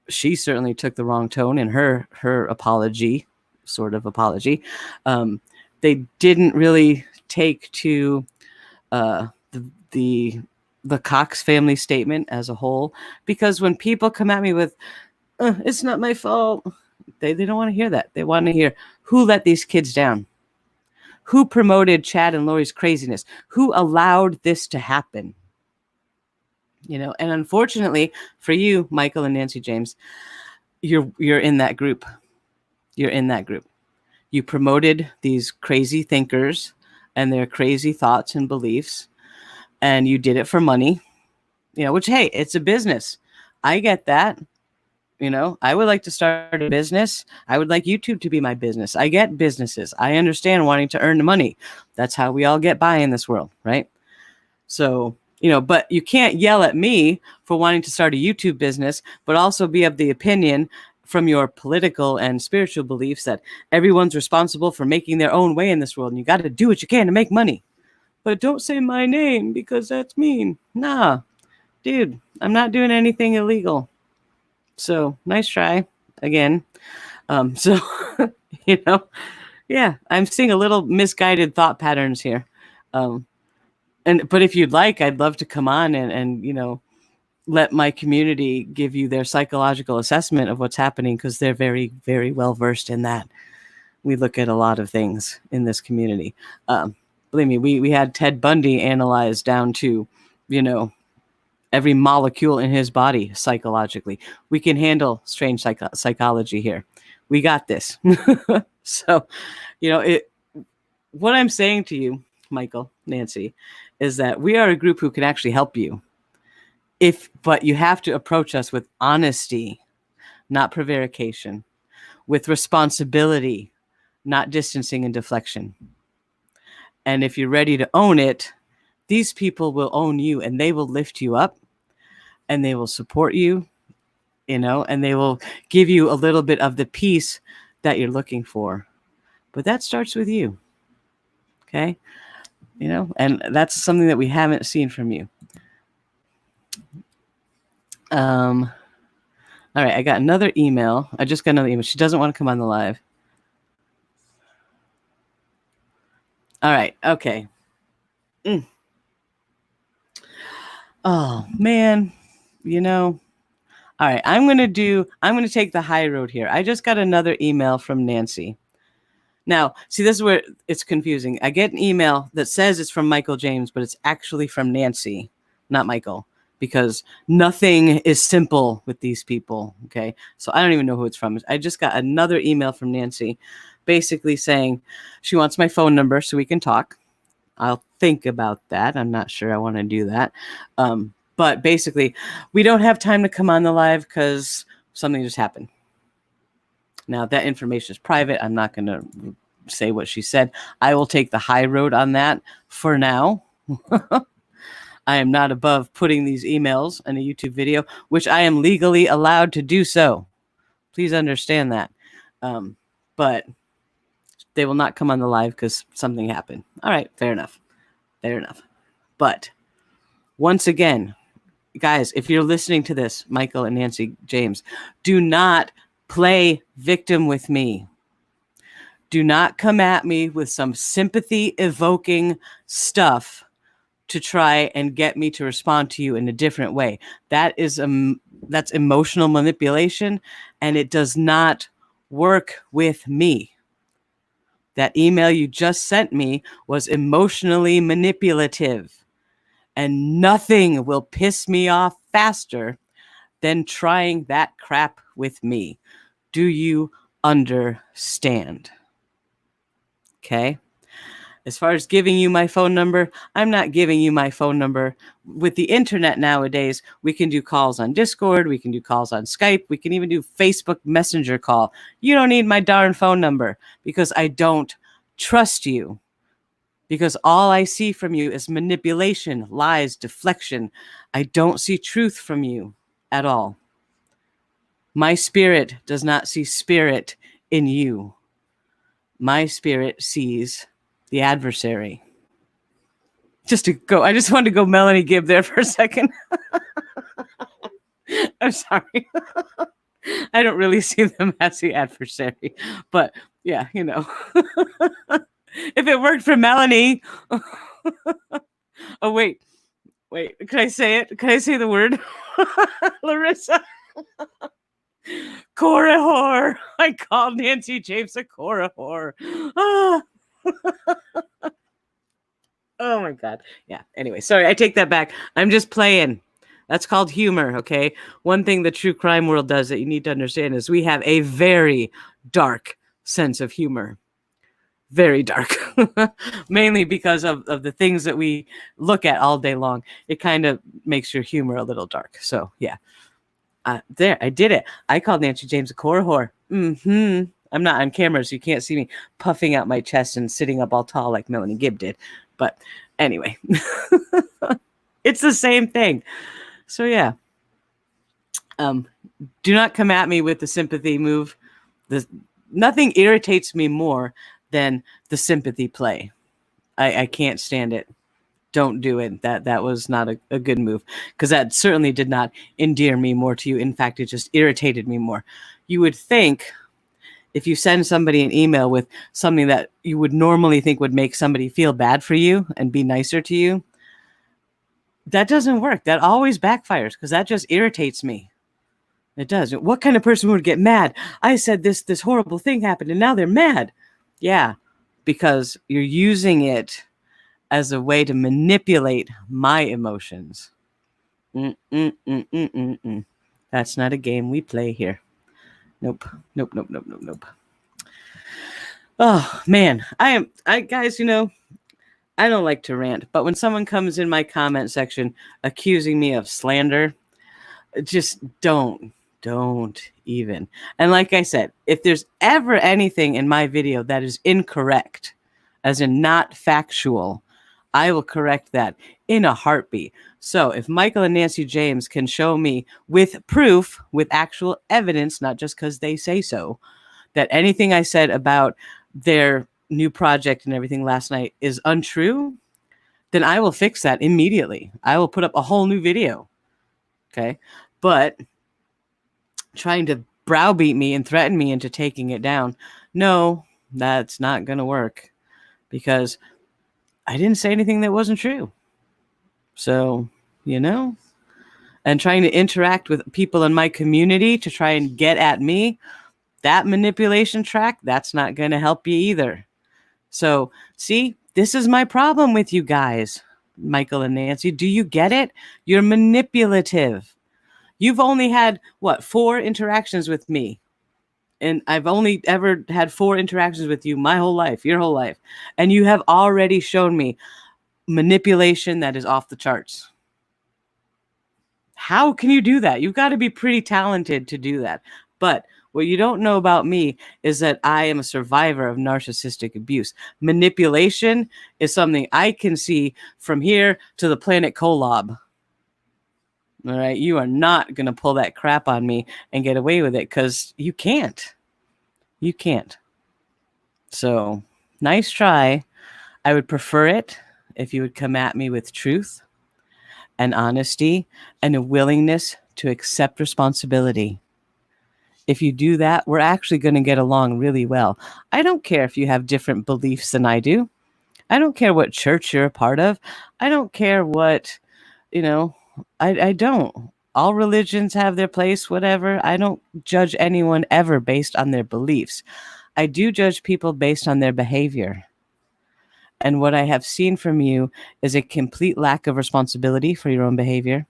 she certainly took the wrong tone in her apology, sort of apology. They didn't really take to the Cox family statement as a whole, because when people come at me with, it's not my fault, they don't want to hear that. They want to hear who let these kids down, who promoted Chad and Lori's craziness, who allowed this to happen. And unfortunately for you, Michael and Nancy James, you're in that group. You're in that group. You promoted these crazy thinkers and their crazy thoughts and beliefs, and you did it for money, which, hey, it's a business. I get that. I would like to start a business. I would like YouTube to be my business. I get businesses. I understand wanting to earn the money. That's how we all get by in this world, right? So, but you can't yell at me for wanting to start a YouTube business, but also be of the opinion from your political and spiritual beliefs that everyone's responsible for making their own way in this world, and you got to do what you can to make money. But don't say my name because that's mean. Nah, dude, I'm not doing anything illegal. So nice try again. So, yeah, I'm seeing a little misguided thought patterns here. But if you'd like, I'd love to come on and let my community give you their psychological assessment of what's happening, because they're very, very well versed in that. We look at a lot of things in this community. Believe me, we had Ted Bundy analyzed down to, every molecule in his body psychologically. We can handle strange psychology here. We got this. So, what I'm saying to you, Michael, Nancy, is that we are a group who can actually help you. But you have to approach us with honesty, not prevarication, with responsibility, not distancing and deflection. And if you're ready to own it, these people will own you, and they will lift you up, and they will support you, and they will give you a little bit of the peace that you're looking for. But that starts with you. Okay? And that's something that we haven't seen from you. All right, I got another email. I just got another email. She doesn't want to come on the live. All right, okay. Oh, man. All right, I'm going to take the high road here. I just got another email from Nancy. Now, see, this is where it's confusing. I get an email that says it's from Michael James, but it's actually from Nancy, not Michael, because nothing is simple with these people. Okay. So I don't even know who it's from. I just got another email from Nancy basically saying she wants my phone number so we can talk. I'll think about that. I'm not sure I want to do that. But basically, we don't have time to come on the live because something just happened. Now, that information is private. I'm not going to say what she said. I will take the high road on that for now. I am not above putting these emails in a YouTube video, which I am legally allowed to do so. Please understand that. But they will not come on the live because something happened. All right, fair enough. Fair enough. But once again, guys, if you're listening to this, Michael and Nancy James, do not play victim with me. Do not come at me with some sympathy evoking stuff to try and get me to respond to you in a different way. That's emotional manipulation, and it does not work with me. That email you just sent me was emotionally manipulative, and nothing will piss me off faster than trying that crap with me. Do you understand? Okay. As far as giving you my phone number, I'm not giving you my phone number. With the internet nowadays, we can do calls on Discord. We can do calls on Skype. We can even do Facebook Messenger call. You don't need my darn phone number because I don't trust you. Because all I see from you is manipulation, lies, deflection. I don't see truth from you at all. My spirit does not see spirit in you. My spirit sees the adversary. I just wanted to go Melanie Gibb there for a second. I'm sorry. I don't really see them as the adversary. But yeah, you know. If it worked for Melanie. Oh, wait. Can I say it? Can I say the word? Larissa. Cora whore. I called Nancy James a Cora whore. Ah. Oh my God. Yeah. Anyway, sorry. I take that back. I'm just playing. That's called humor. Okay. One thing the true crime world does that you need to understand is we have a very dark sense of humor. Very dark. Mainly because of the things that we look at all day long. It kind of makes your humor a little dark. So yeah. There, I did it. I called Nancy James a core whore. I'm not on camera, so you can't see me puffing out my chest and sitting up all tall like Melanie Gibb did. But anyway, it's the same thing. So yeah. Do not come at me with the sympathy move. Nothing irritates me more than the sympathy play. I can't stand it. Don't do it. That was not a good move, because that certainly did not endear me more to you. In fact, it just irritated me more. You would think if you send somebody an email with something that you would normally think would make somebody feel bad for you and be nicer to you, that doesn't work. That always backfires because that just irritates me. It does. What kind of person would get mad? I said this horrible thing happened and now they're mad. Yeah, because you're using it as a way to manipulate my emotions. That's not a game we play here. Nope. Oh man, guys, you know, I don't like to rant, but when someone comes in my comment section accusing me of slander, just don't even. And like I said, if there's ever anything in my video that is incorrect, as in not factual, I will correct that in a heartbeat. So if Michael and Nancy James can show me with proof, with actual evidence, not just because they say so, that anything I said about their new project and everything last night is untrue, then I will fix that immediately. I will put up a whole new video. Okay. But trying to browbeat me and threaten me into taking it down, no, that's not going to work, because I didn't say anything that wasn't true. So, you know, and trying to interact with people in my community to try and get at me, that manipulation track, that's not going to help you either. So, see, this is my problem with you guys, Michael and Nancy. Do you get it? You're manipulative. You've only had, 4 interactions with me. And I've only ever had 4 interactions with you my whole life, your whole life. And you have already shown me manipulation that is off the charts. How can you do that? You've got to be pretty talented to do that. But what you don't know about me is that I am a survivor of narcissistic abuse. Manipulation is something I can see from here to the planet Kolob. All right. You are not going to pull that crap on me and get away with it because you can't. You can't. So nice try. I would prefer it if you would come at me with truth and honesty and a willingness to accept responsibility. If you do that, we're actually going to get along really well. I don't care if you have different beliefs than I do. I don't care what church you're a part of. I don't care what, I don't. All religions have their place, whatever. I don't judge anyone ever based on their beliefs. I do judge people based on their behavior. And what I have seen from you is a complete lack of responsibility for your own behavior,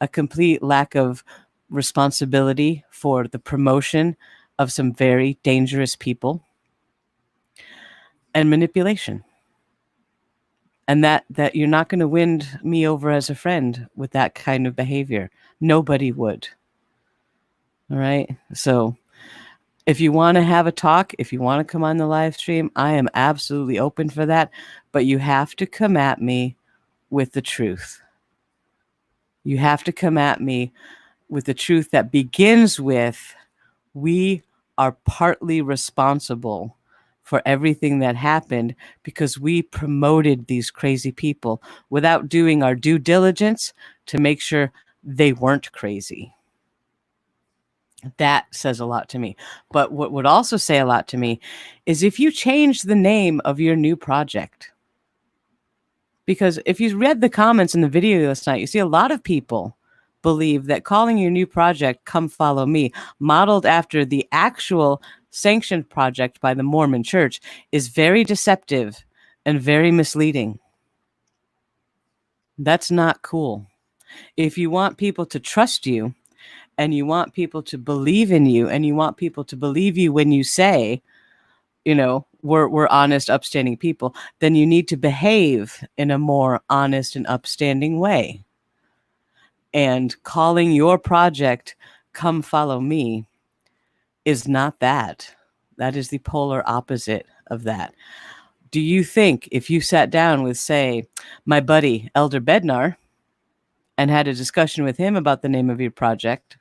a complete lack of responsibility for the promotion of some very dangerous people, and manipulation. And that you're not going to win me over as a friend with that kind of behavior. Nobody would. All right. So if you want to have a talk, if you want to come on the live stream, I am absolutely open for that. But you have to come at me with the truth. You have to come at me with the truth that begins with, we are partly responsible for everything that happened because we promoted these crazy people without doing our due diligence to make sure they weren't crazy. That says a lot to me. But what would also say a lot to me is if you change the name of your new project. Because if you read the comments in the video last night, you see a lot of people believe that calling your new project Come Follow Me, modeled after the actual sanctioned project by the Mormon Church, is very deceptive and very misleading. That's not cool. If you want people to trust you, and you want people to believe in you, and you want people to believe you when you say, we're honest, upstanding people, then you need to behave in a more honest and upstanding way. And calling your project Come Follow Me is not that. That is the polar opposite of that. Do you think if you sat down with, say, my buddy Elder Bednar and had a discussion with him about the name of your project,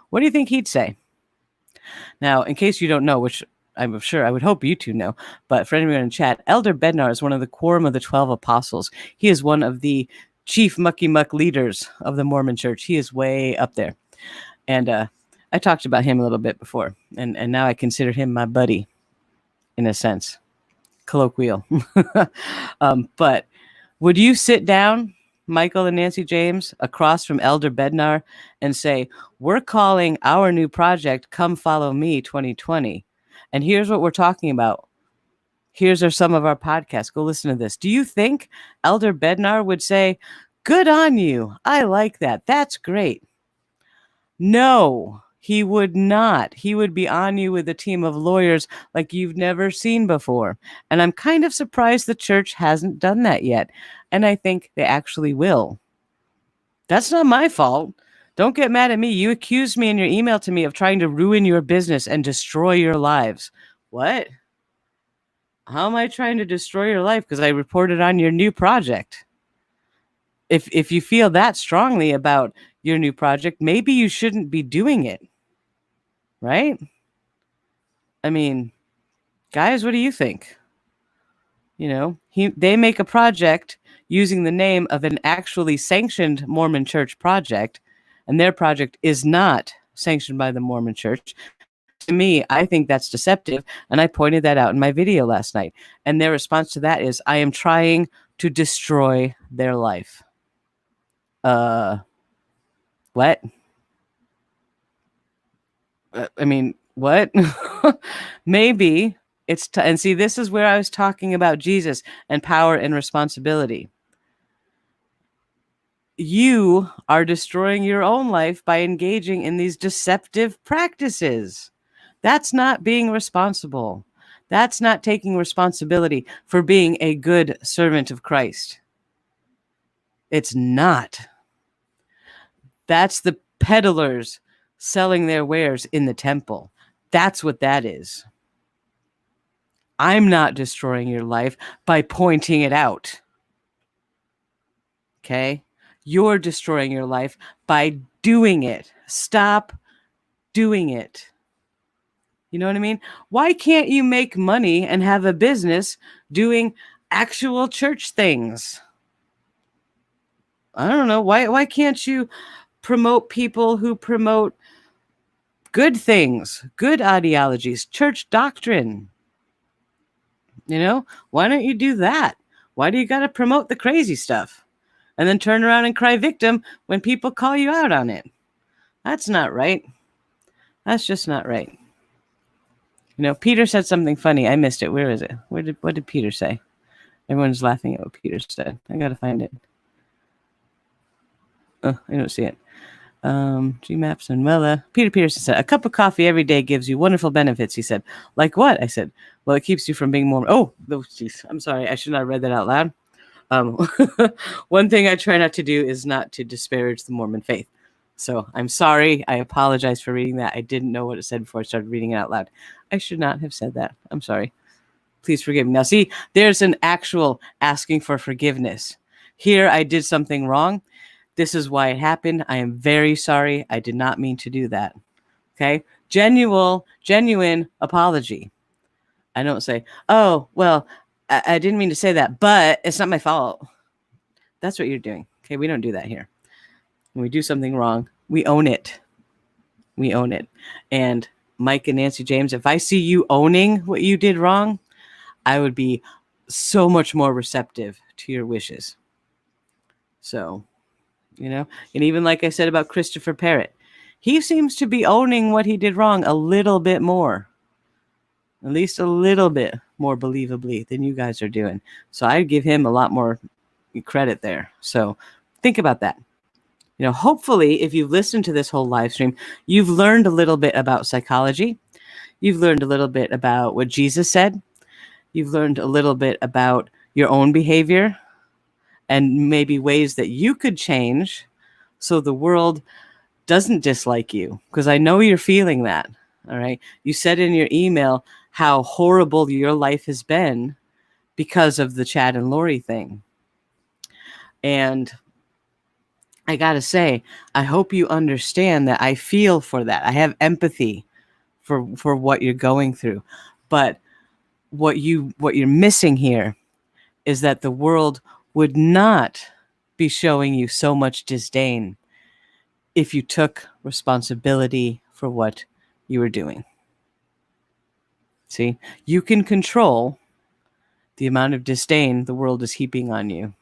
what do you think he'd say? Now, in case you don't know, which I'm sure I would hope you two know, but for anyone in chat, Elder Bednar is one of the Quorum of the 12 Apostles. He is one of the chief mucky muck leaders of the Mormon Church. He is way up there. And I talked about him a little bit before, and now I consider him my buddy, in a sense, colloquial. But would you sit down, Michael and Nancy James, across from Elder Bednar and say, we're calling our new project Come Follow Me 2020, and here's what we're talking about. Here's some of our podcasts. Go listen to this. Do you think Elder Bednar would say, good on you, I like that, that's great? No, he would not. He would be on you with a team of lawyers like you've never seen before. And I'm kind of surprised the church hasn't done that yet. And I think they actually will. That's not my fault. Don't get mad at me. You accused me in your email to me of trying to ruin your business and destroy your lives. What? How am I trying to destroy your life? Because I reported on your new project. If you feel that strongly about your new project, maybe you shouldn't be doing it. Right? I mean, guys, what do you think? They make a project using the name of an actually sanctioned Mormon Church project, and their project is not sanctioned by the Mormon Church. To me, I think that's deceptive, and I pointed that out in my video last night. And their response to that is, I am trying to destroy their life. What? I mean, what? Maybe it's and see, this is where I was talking about Jesus and power and responsibility. You are destroying your own life by engaging in these deceptive practices. That's not being responsible. That's not taking responsibility for being a good servant of Christ. It's not. That's the peddlers selling their wares in the temple. That's what that is. I'm not destroying your life by pointing it out. Okay? You're destroying your life by doing it. Stop doing it. You know what I mean? Why can't you make money and have a business doing actual church things? I don't know. Why can't you promote people who promote good things, good ideologies, church doctrine? You know, why don't you do that? Why do you got to promote the crazy stuff and then turn around and cry victim when people call you out on it? That's not right. That's just not right. You know, Peter said something funny. I missed it. Where is it? What did Peter say? Everyone's laughing at what Peter said. I got to find it. Oh, I don't see it. GMAPs and Mella. Peter Peterson said, a cup of coffee every day gives you wonderful benefits, he said. Like what? I said, well, it keeps you from being more... Oh, jeez. I'm sorry. I should not have read that out loud. One thing I try not to do is not to disparage the Mormon faith. So I'm sorry. I apologize for reading that. I didn't know what it said before I started reading it out loud. I should not have said that. I'm sorry. Please forgive me. Now, see, there's an actual asking for forgiveness. Here, I did something wrong. This is why it happened. I am very sorry. I did not mean to do that. Okay? Genuine apology. I don't say, oh, well, I didn't mean to say that, but it's not my fault. That's what you're doing. Okay? We don't do that here. When we do something wrong, we own it. We own it. And Mike and Nancy James, if I see you owning what you did wrong, I would be so much more receptive to your wishes. So, you know, and even like I said about Christopher Parrott, he seems to be owning what he did wrong a little bit more, at least a little bit more believably than you guys are doing. So I'd give him a lot more credit there. So think about that. You know, hopefully, if you've listened to this whole live stream, you've learned a little bit about psychology. You've learned a little bit about what Jesus said. You've learned a little bit about your own behavior and maybe ways that you could change so the world doesn't dislike you. Because I know you're feeling that. All right. You said in your email how horrible your life has been because of the Chad and Lori thing. And I got to say, I hope you understand that I feel for that. I have empathy for what you're going through. But what you're missing here is that the world would not be showing you so much disdain if you took responsibility for what you were doing. See, you can control the amount of disdain the world is heaping on you.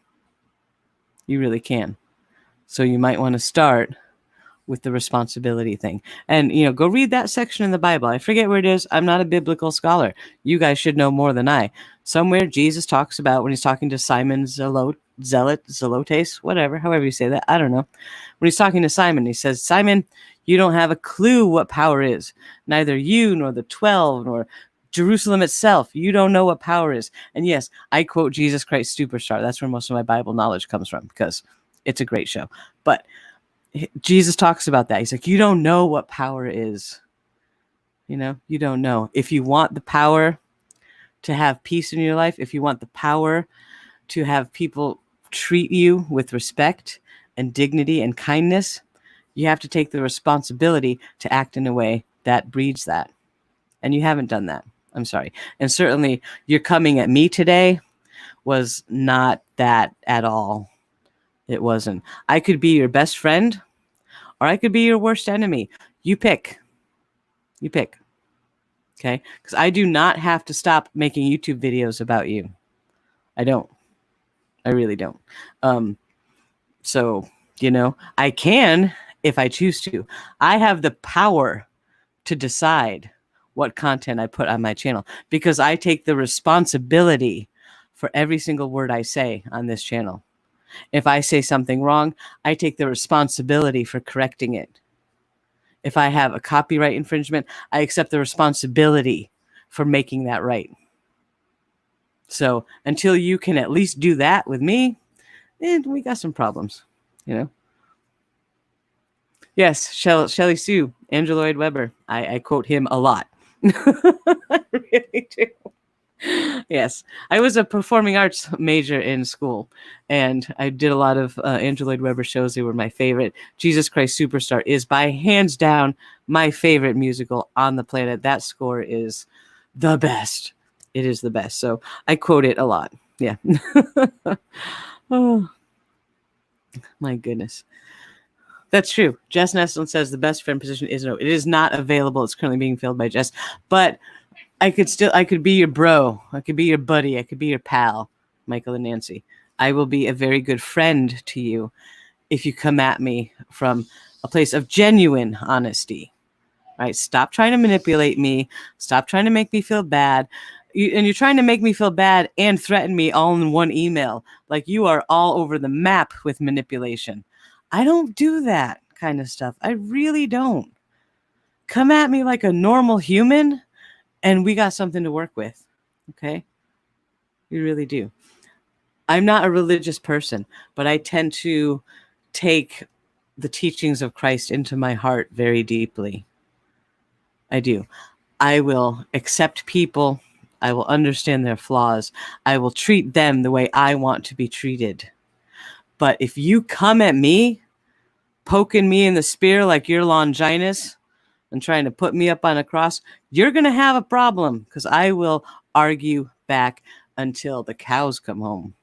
You really can. So you might want to start with the responsibility thing. And, you know, go read that section in the Bible. I forget where it is. I'm not a biblical scholar. You guys should know more than I. Somewhere Jesus talks about when he's talking to Simon Zelotes, whatever, however you say that. I don't know. When he's talking to Simon, he says, Simon, you don't have a clue what power is. Neither you nor the 12 nor Jerusalem itself. You don't know what power is. And yes, I quote Jesus Christ Superstar. That's where most of my Bible knowledge comes from because it's a great show. But Jesus talks about that. He's like, you don't know what power is. You know, you don't know. If you want the power to have peace in your life, if you want the power to have people treat you with respect and dignity and kindness, you have to take the responsibility to act in a way that breeds that. And you haven't done that. I'm sorry. And certainly your coming at me today was not that at all. It wasn't. I could be your best friend or I could be your worst enemy. You pick. You pick. Okay? Because I do not have to stop making YouTube videos about you. I don't. I really don't. So, you know, I can if I choose to. I have the power to decide what content I put on my channel because I take the responsibility for every single word I say on this channel. If I say something wrong, I take the responsibility for correcting it. If I have a copyright infringement, I accept the responsibility for making that right. So until you can at least do that with me, we got some problems, you know? Yes, Shelley Sue, Andrew Lloyd Webber. I quote him a lot. I really do. Yes, I was a performing arts major in school, and I did a lot of Andrew Lloyd Webber shows. They were my favorite. Jesus Christ Superstar is by hands down my favorite musical on the planet. That score is the best. It is the best. So I quote it a lot. Yeah. Oh, my goodness. That's true. Jess Nestlin says the best friend position is no. It is not available. It's currently being filled by Jess. But I could be your bro. I could be your buddy. I could be your pal, Michael and Nancy. I will be a very good friend to you if you come at me from a place of genuine honesty. Right? Stop trying to manipulate me. Stop trying to make me feel bad. You're trying to make me feel bad and threaten me all in one email. Like you are all over the map with manipulation. I don't do that kind of stuff. I really don't. Come at me like a normal human and we got something to work with. Okay? We really do. I'm not a religious person, but I tend to take the teachings of Christ into my heart very deeply. I do. I will accept people. I will understand their flaws. I will treat them the way I want to be treated. But if you come at me, poking me in the spear like you're Longinus and trying to put me up on a cross, you're going to have a problem because I will argue back until the cows come home.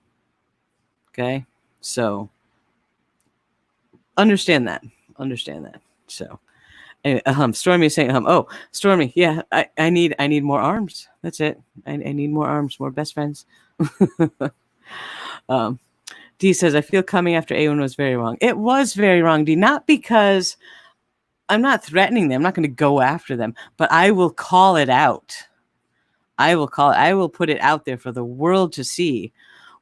Okay? So understand that. So anyway, Stormy is saying, oh, Stormy, yeah, I need more arms. That's it. I need more arms, more best friends. D says, I feel coming after A1 was very wrong. It was very wrong, D. Not because I'm not threatening them. I'm not going to go after them, but I will call it out. I will put it out there for the world to see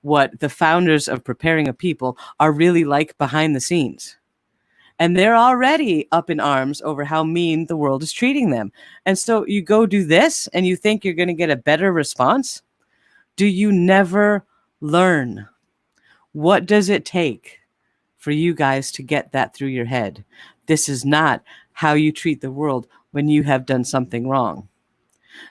what the founders of Preparing a People are really like behind the scenes. And they're already up in arms over how mean the world is treating them. And so you go do this and you think you're going to get a better response? Do you never learn? What does it take for you guys to get that through your head? This is not how you treat the world when you have done something wrong.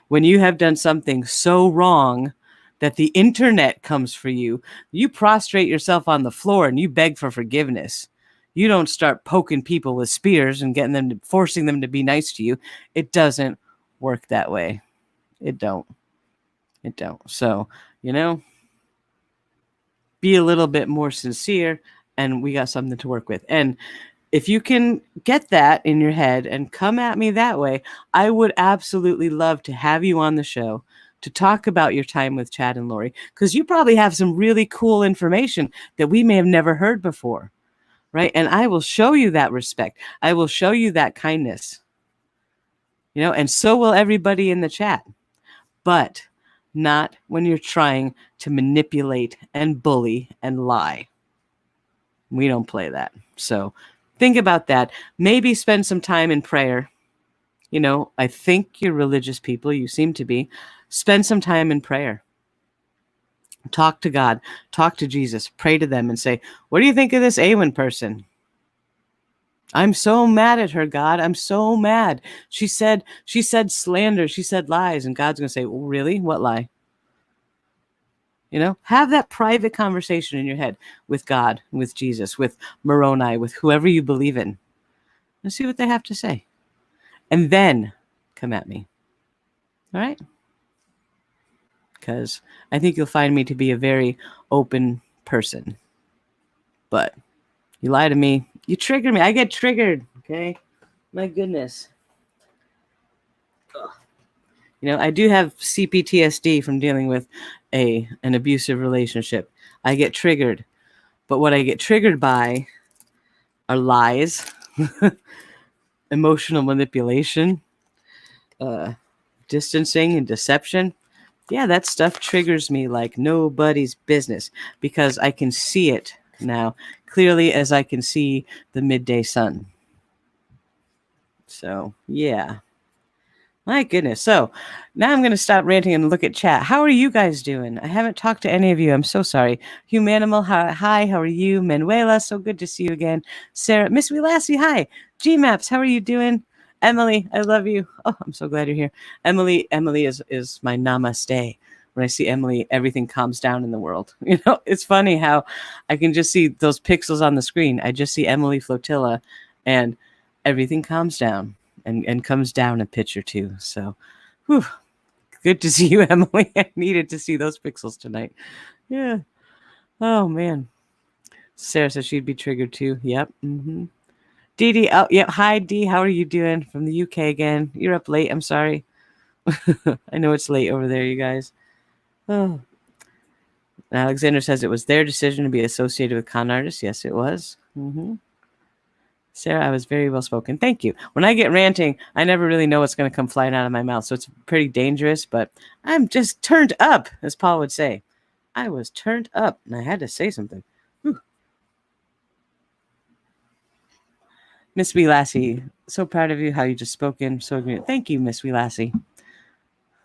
When you have done something so wrong that the internet comes for you, you prostrate yourself on the floor and you beg for forgiveness. You don't start poking people with spears and forcing them to be nice to you. It doesn't work that way. It don't. So, be a little bit more sincere and we got something to work with. And if you can get that in your head and come at me that way, I would absolutely love to have you on the show to talk about your time with Chad and Lori, because you probably have some really cool information that we may have never heard before, right? And I will show you that respect. I will show you that kindness, and so will everybody in the chat. But not when you're trying to manipulate and bully and lie. We don't play that. So think about that. Maybe spend some time in prayer. I think you're religious people. You seem to be. Spend some time in prayer. Talk to God. Talk to Jesus. Pray to them and say, what do you think of this Awen person? I'm so mad at her, God. I'm so mad. She said slander. She said lies. And God's going to say, well, really? What lie? Have that private conversation in your head with God, with Jesus, with Moroni, with whoever you believe in. And see what they have to say. And then come at me. All right? Because I think you'll find me to be a very open person. But you lie to me, you trigger me. I get triggered, okay? My goodness. Ugh. I do have CPTSD from dealing with an abusive relationship. I get triggered. But what I get triggered by are lies, emotional manipulation, distancing and deception. Yeah, that stuff triggers me like nobody's business because I can see it now clearly as I can see the midday sun. So, yeah. My goodness. So now I'm going to stop ranting and look at chat. How are you guys doing? I haven't talked to any of you. I'm so sorry. Humanimal, hi. How are you? Manuela, so good to see you again. Sarah, Miss Lassie, hi. Gmaps, how are you doing? Emily, I love you. Oh, I'm so glad you're here. Emily is my namaste. When I see Emily, everything calms down in the world. You know, it's funny how I can just see those pixels on the screen. I just see Emily Flotilla and everything calms down. And comes down a pitch or two. So, whew, good to see you, Emily. I needed to see those pixels tonight. Yeah. Oh, man. Sarah says she'd be triggered too. Yep. Mm-hmm. Dee Dee. Oh, yep. Hi, Dee. How are you doing? From the UK again. You're up late. I'm sorry. I know it's late over there, you guys. Oh. Alexander says it was their decision to be associated with con artists. Yes, it was. Mm-hmm. Sarah, I was very well spoken. Thank you. When I get ranting, I never really know what's going to come flying out of my mouth. So it's pretty dangerous, but I'm just turned up, as Paul would say. I was turned up and I had to say something. Whew. Miss Wee Lassie, so proud of you, how you just spoken. So good. Thank you, Miss Wee Lassie.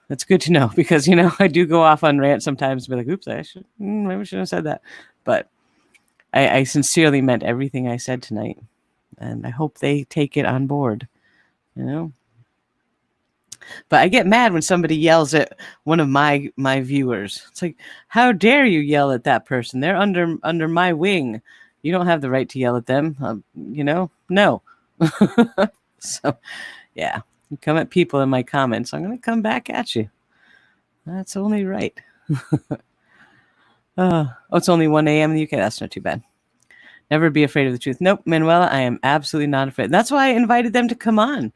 That's good to know because, you know, I do go off on rant sometimes and be like, oops, maybe I shouldn't have said that. But I sincerely meant everything I said tonight. And I hope they take it on board, you know. But I get mad when somebody yells at one of my viewers. It's like, how dare you yell at that person? They're under my wing. You don't have the right to yell at them. You know, no. So, yeah, you come at people in my comments, I'm going to come back at you. That's only right. Oh, it's only 1 a.m. in the UK. That's not too bad. Never be afraid of the truth. Nope, Manuela, I am absolutely not afraid. That's why I invited them to come on,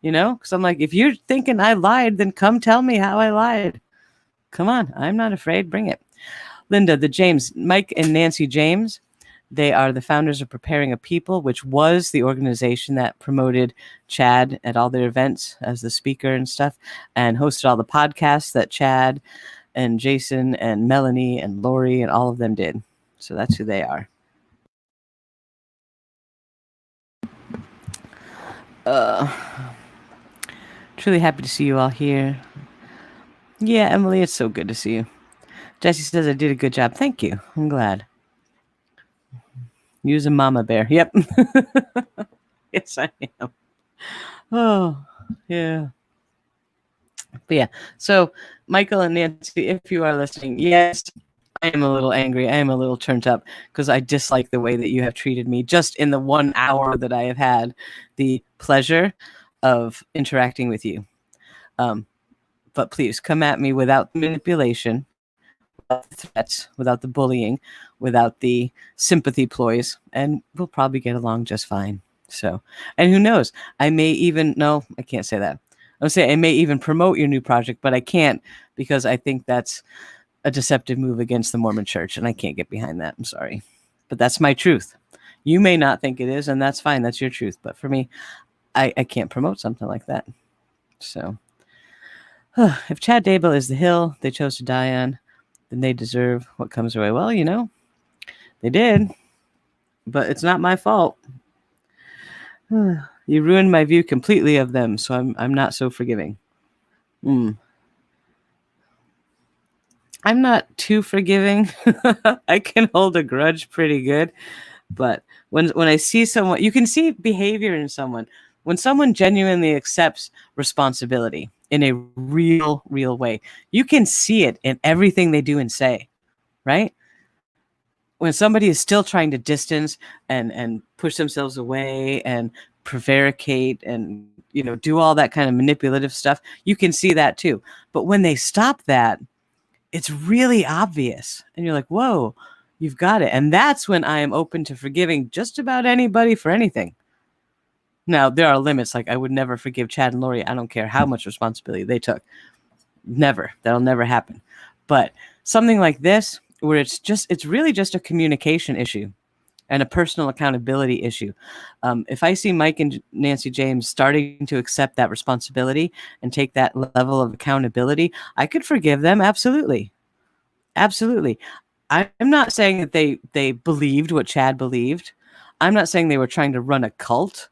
you know? Because I'm like, if you're thinking I lied, then come tell me how I lied. Come on, I'm not afraid. Bring it. Linda, the James, Mike and Nancy James, they are the founders of Preparing a People, which was the organization that promoted Chad at all their events as the speaker and stuff, and hosted all the podcasts that Chad and Jason and Melanie and Lori and all of them did. So that's who they are. Truly happy to see you all here. Yeah, Emily, it's so good to see you. Jessie says I did a good job. Thank you. I'm glad. Use a mama bear. Yep. Yes, I am. Oh, yeah. But yeah, so Michael and Nancy, if you are listening, yes, I am a little angry. I am a little turned up because I dislike the way that you have treated me just in the 1 hour that I have had the pleasure of interacting with you. But please come at me without the manipulation, without the threats, without the bullying, without the sympathy ploys, and we'll probably get along just fine. So, and who knows? I may even, no, I can't say that. I'll say I may even promote your new project, but I can't because I think that's a deceptive move against the Mormon Church, and I can't get behind that. I'm sorry. But that's my truth. You may not think it is, and that's fine. That's your truth. But for me, I can't promote something like that. So, if Chad Daybell is the hill they chose to die on, then they deserve what comes their way. Well, you know, they did, but it's not my fault. You ruined my view completely of them, so I'm not so forgiving. I'm not too forgiving. I can hold a grudge pretty good, but when I see someone, you can see behavior in someone. When someone genuinely accepts responsibility in a real way, you can see it in everything they do and say, right? When somebody is still trying to distance and push themselves away and prevaricate and, you know, do all that kind of manipulative stuff, you can see that too. But when they stop that, it's really obvious. And you're like, whoa, you've got it. And that's when I am open to forgiving just about anybody for anything. Now, there are limits. Like, I would never forgive Chad and Lori. I don't care how much responsibility they took. Never. That'll never happen. But something like this, where it's really just a communication issue. and a personal accountability issue. If I see Mike and Nancy James starting to accept that responsibility and take that level of accountability, I could forgive them. Absolutely. Absolutely. I'm not saying that they believed what Chad believed. I'm not saying they were trying to run a cult.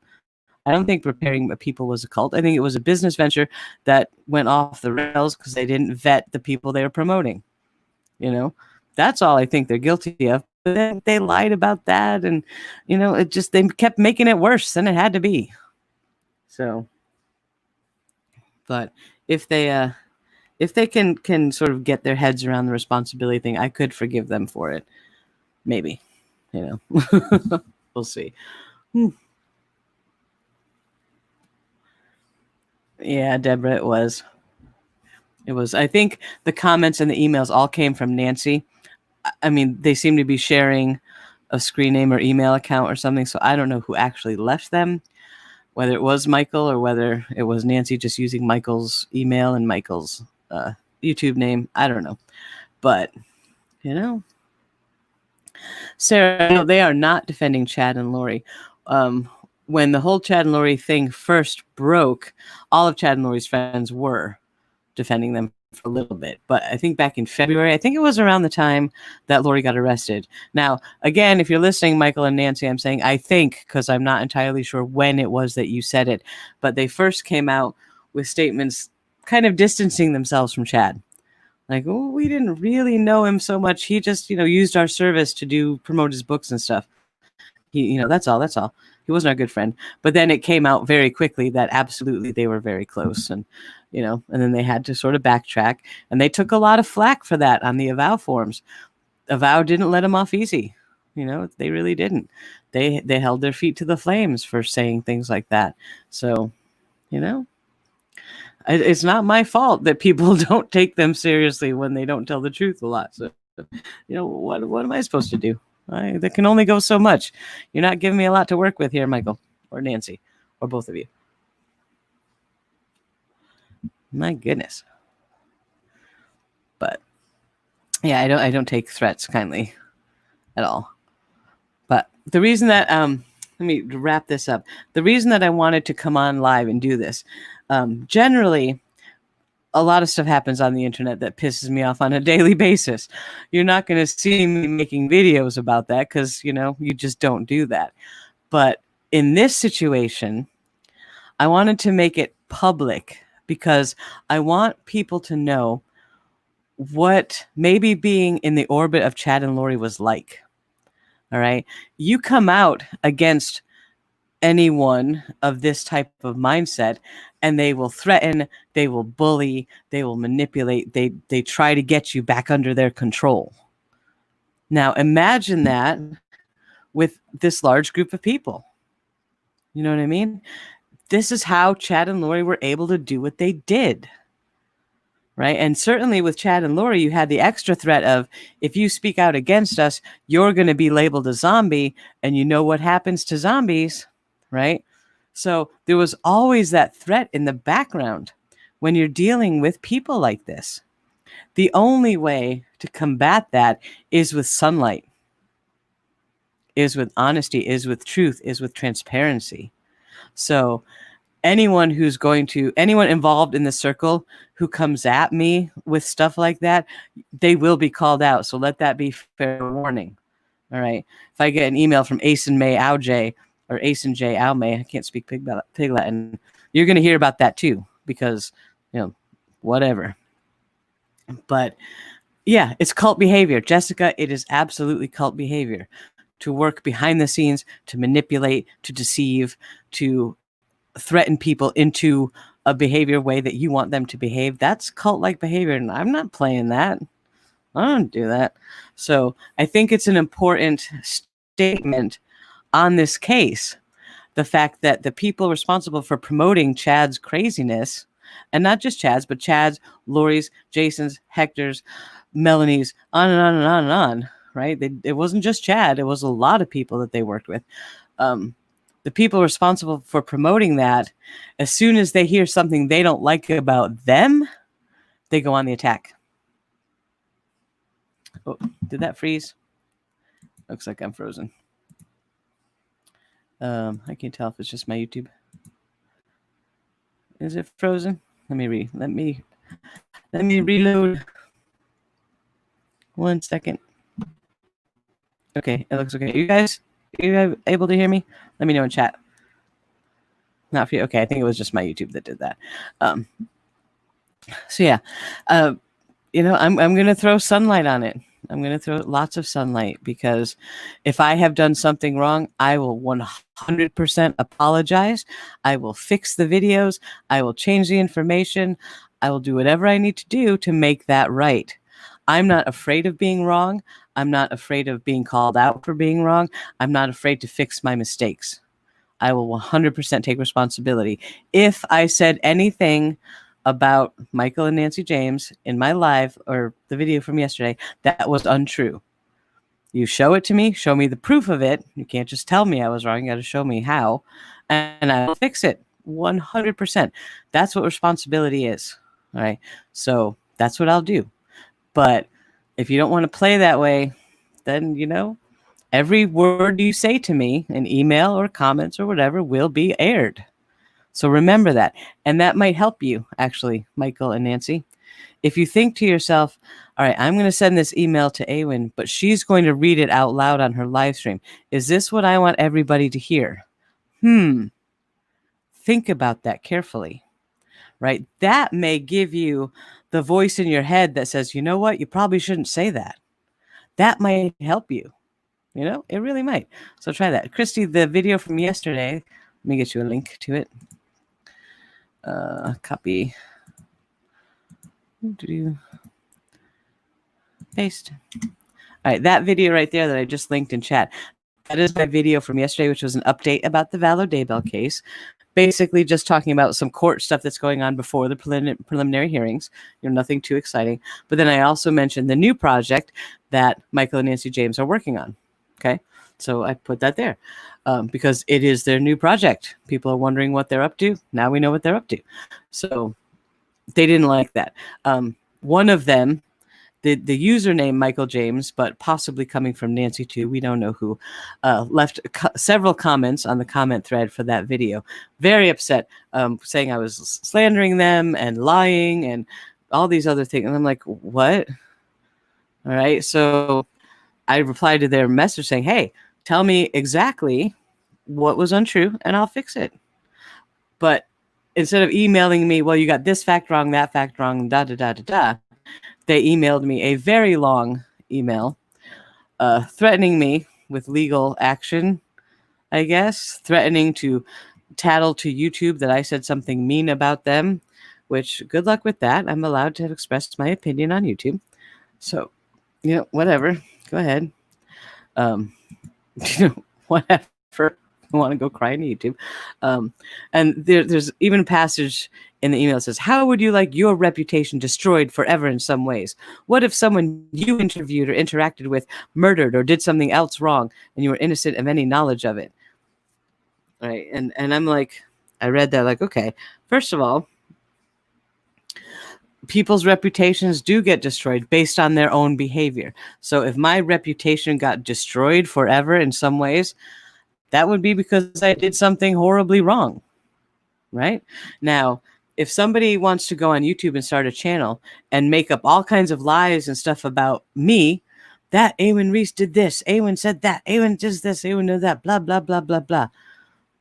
I don't think preparing people was a cult. I think it was a business venture that went off the rails because they didn't vet the people they were promoting. You know, that's all I think they're guilty of. But then they lied about that, and it just they kept making it worse than it had to be. So, but if they can sort of get their heads around the responsibility thing, I could forgive them for it. Maybe, we'll see. Yeah, Deborah, it was. I think the comments and the emails all came from Nancy. I mean, they seem to be sharing a screen name or email account or something. So I don't know who actually left them, whether it was Michael or whether it was Nancy just using Michael's email and Michael's YouTube name. I don't know. But, Sarah, no, they are not defending Chad and Lori. When the whole Chad and Lori thing first broke, all of Chad and Lori's friends were defending them for a little bit. But I think back in February, I think it was around the time that Lori got arrested. Now, again, if you're listening, Michael and Nancy, I'm saying I think, because I'm not entirely sure when it was that you said it, but they first came out with statements kind of distancing themselves from Chad. Like, oh, we didn't really know him so much. He just, used our service to promote his books and stuff. He, that's all. He wasn't a good friend. But then it came out very quickly that absolutely they were very close. And, and then they had to sort of backtrack. And they took a lot of flack for that on the Avow forums. Avow didn't let them off easy. They really didn't. They held their feet to the flames for saying things like that. So, it's not my fault that people don't take them seriously when they don't tell the truth a lot. So, what am I supposed to do? That can only go so much. You're not giving me a lot to work with here, Michael or Nancy or both of you. My goodness. But yeah, I don't take threats kindly at all. But the reason that let me wrap this up. The reason that I wanted to come on live and do this, generally, a lot of stuff happens on the internet that pisses me off on a daily basis. You're not going to see me making videos about that because, you just don't do that. But in this situation, I wanted to make it public because I want people to know what maybe being in the orbit of Chad and Lori was like. All right. You come out against anyone of this type of mindset and they will threaten, they will bully, they will manipulate, they try to get you back under their control. Now imagine that with this large group of people. You know what I mean? This is how Chad and Lori were able to do what they did. Right? And certainly with Chad and Lori, you had the extra threat of, if you speak out against us, you're going to be labeled a zombie, and you know what happens to zombies, right? So there was always that threat in the background when you're dealing with people like this. The only way to combat that is with sunlight, is with honesty, is with truth, is with transparency. So anyone involved in the circle who comes at me with stuff like that, they will be called out. So let that be fair warning. All right. If I get an email from Ace and May Auj or Ace and J Almay, I can't speak Pig Latin, you're going to hear about that too, because, whatever. But yeah, it's cult behavior. Jessica, it is absolutely cult behavior to work behind the scenes, to manipulate, to deceive, to threaten people into a behavior way that you want them to behave. That's cult-like behavior, and I'm not playing that. I don't do that. So I think it's an important statement on this case, the fact that the people responsible for promoting Chad's craziness, and not just Chad's, but Chad's, Lori's, Jason's, Hector's, Melanie's, on and on and on and on, right? It wasn't just Chad. It was a lot of people that they worked with. The people responsible for promoting that, as soon as they hear something they don't like about them, they go on the attack. Oh, did that freeze? Looks like I'm frozen. I can't tell if it's just my YouTube. Is it frozen? Let me reload. 1 second. Okay, it looks okay. You guys able to hear me? Let me know in chat. Not for you. Okay, I think it was just my YouTube that did that. So yeah, I'm gonna throw sunlight on it. I'm gonna throw lots of sunlight, because if I have done something wrong, I will 100% apologize. I will fix the videos. I will change the information. I will do whatever I need to do to make that right. I'm not afraid of being wrong. I'm not afraid of being called out for being wrong. I'm not afraid to fix my mistakes. I will 100% take responsibility. If I said anything about Michael and Nancy James in my live or the video from yesterday that was untrue, you show it to me, show me the proof of it. You can't just tell me I was wrong. You got to show me how, and I will fix it 100%. That's what responsibility is. All right. So that's what I'll do. But if you don't want to play that way, then, every word you say to me in email or comments or whatever will be aired. So remember that. And that might help you, actually, Michael and Nancy. If you think to yourself, all right, I'm going to send this email to Awen, but she's going to read it out loud on her live stream. Is this what I want everybody to hear? Think about that carefully, right? That may give you the voice in your head that says, you know what, you probably shouldn't say that. That might help you. It really might. So try that. Christy, the video from yesterday, let me get you a link to it. Copy. Paste. All right, that video right there that I just linked in chat, that is my video from yesterday, which was an update about the Vallow Daybell case. Basically just talking about some court stuff that's going on before the preliminary hearings. Nothing too exciting. But then I also mentioned the new project that Michael and Nancy James are working on. Okay, so I put that there because it is their new project. People are wondering what they're up to. Now we know what they're up to. So they didn't like that. One of them, the username Michael James, but possibly coming from Nancy too, we don't know who, left several comments on the comment thread for that video. Very upset, saying I was slandering them and lying and all these other things. And I'm like, what? All right, so I replied to their message saying, hey, tell me exactly what was untrue and I'll fix it. But instead of emailing me, well, you got this fact wrong, that fact wrong, da, da, da, da, da, they emailed me a very long email threatening me with legal action, I guess, threatening to tattle to YouTube that I said something mean about them, which good luck with that. I'm allowed to express my opinion on YouTube. So, whatever. Go ahead. Whatever. You want to go cry on YouTube. And there's even a passage in the email that says, how would you like your reputation destroyed forever in some ways? What if someone you interviewed or interacted with murdered or did something else wrong and you were innocent of any knowledge of it? Right. And I'm like, I read that like, okay, first of all, people's reputations do get destroyed based on their own behavior. So if my reputation got destroyed forever in some ways, that would be because I did something horribly wrong, right? Now, if somebody wants to go on YouTube and start a channel and make up all kinds of lies and stuff about me, that Awen Reese did this, Awen said that, Awen does this, Awen did that, blah, blah, blah, blah, blah.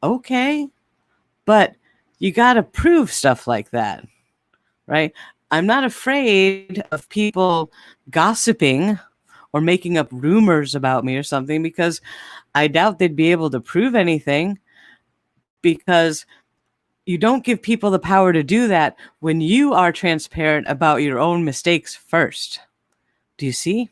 Okay, but you got to prove stuff like that, right? I'm not afraid of people gossiping or making up rumors about me or something, because I doubt they'd be able to prove anything, because you don't give people the power to do that when you are transparent about your own mistakes first. Do you see?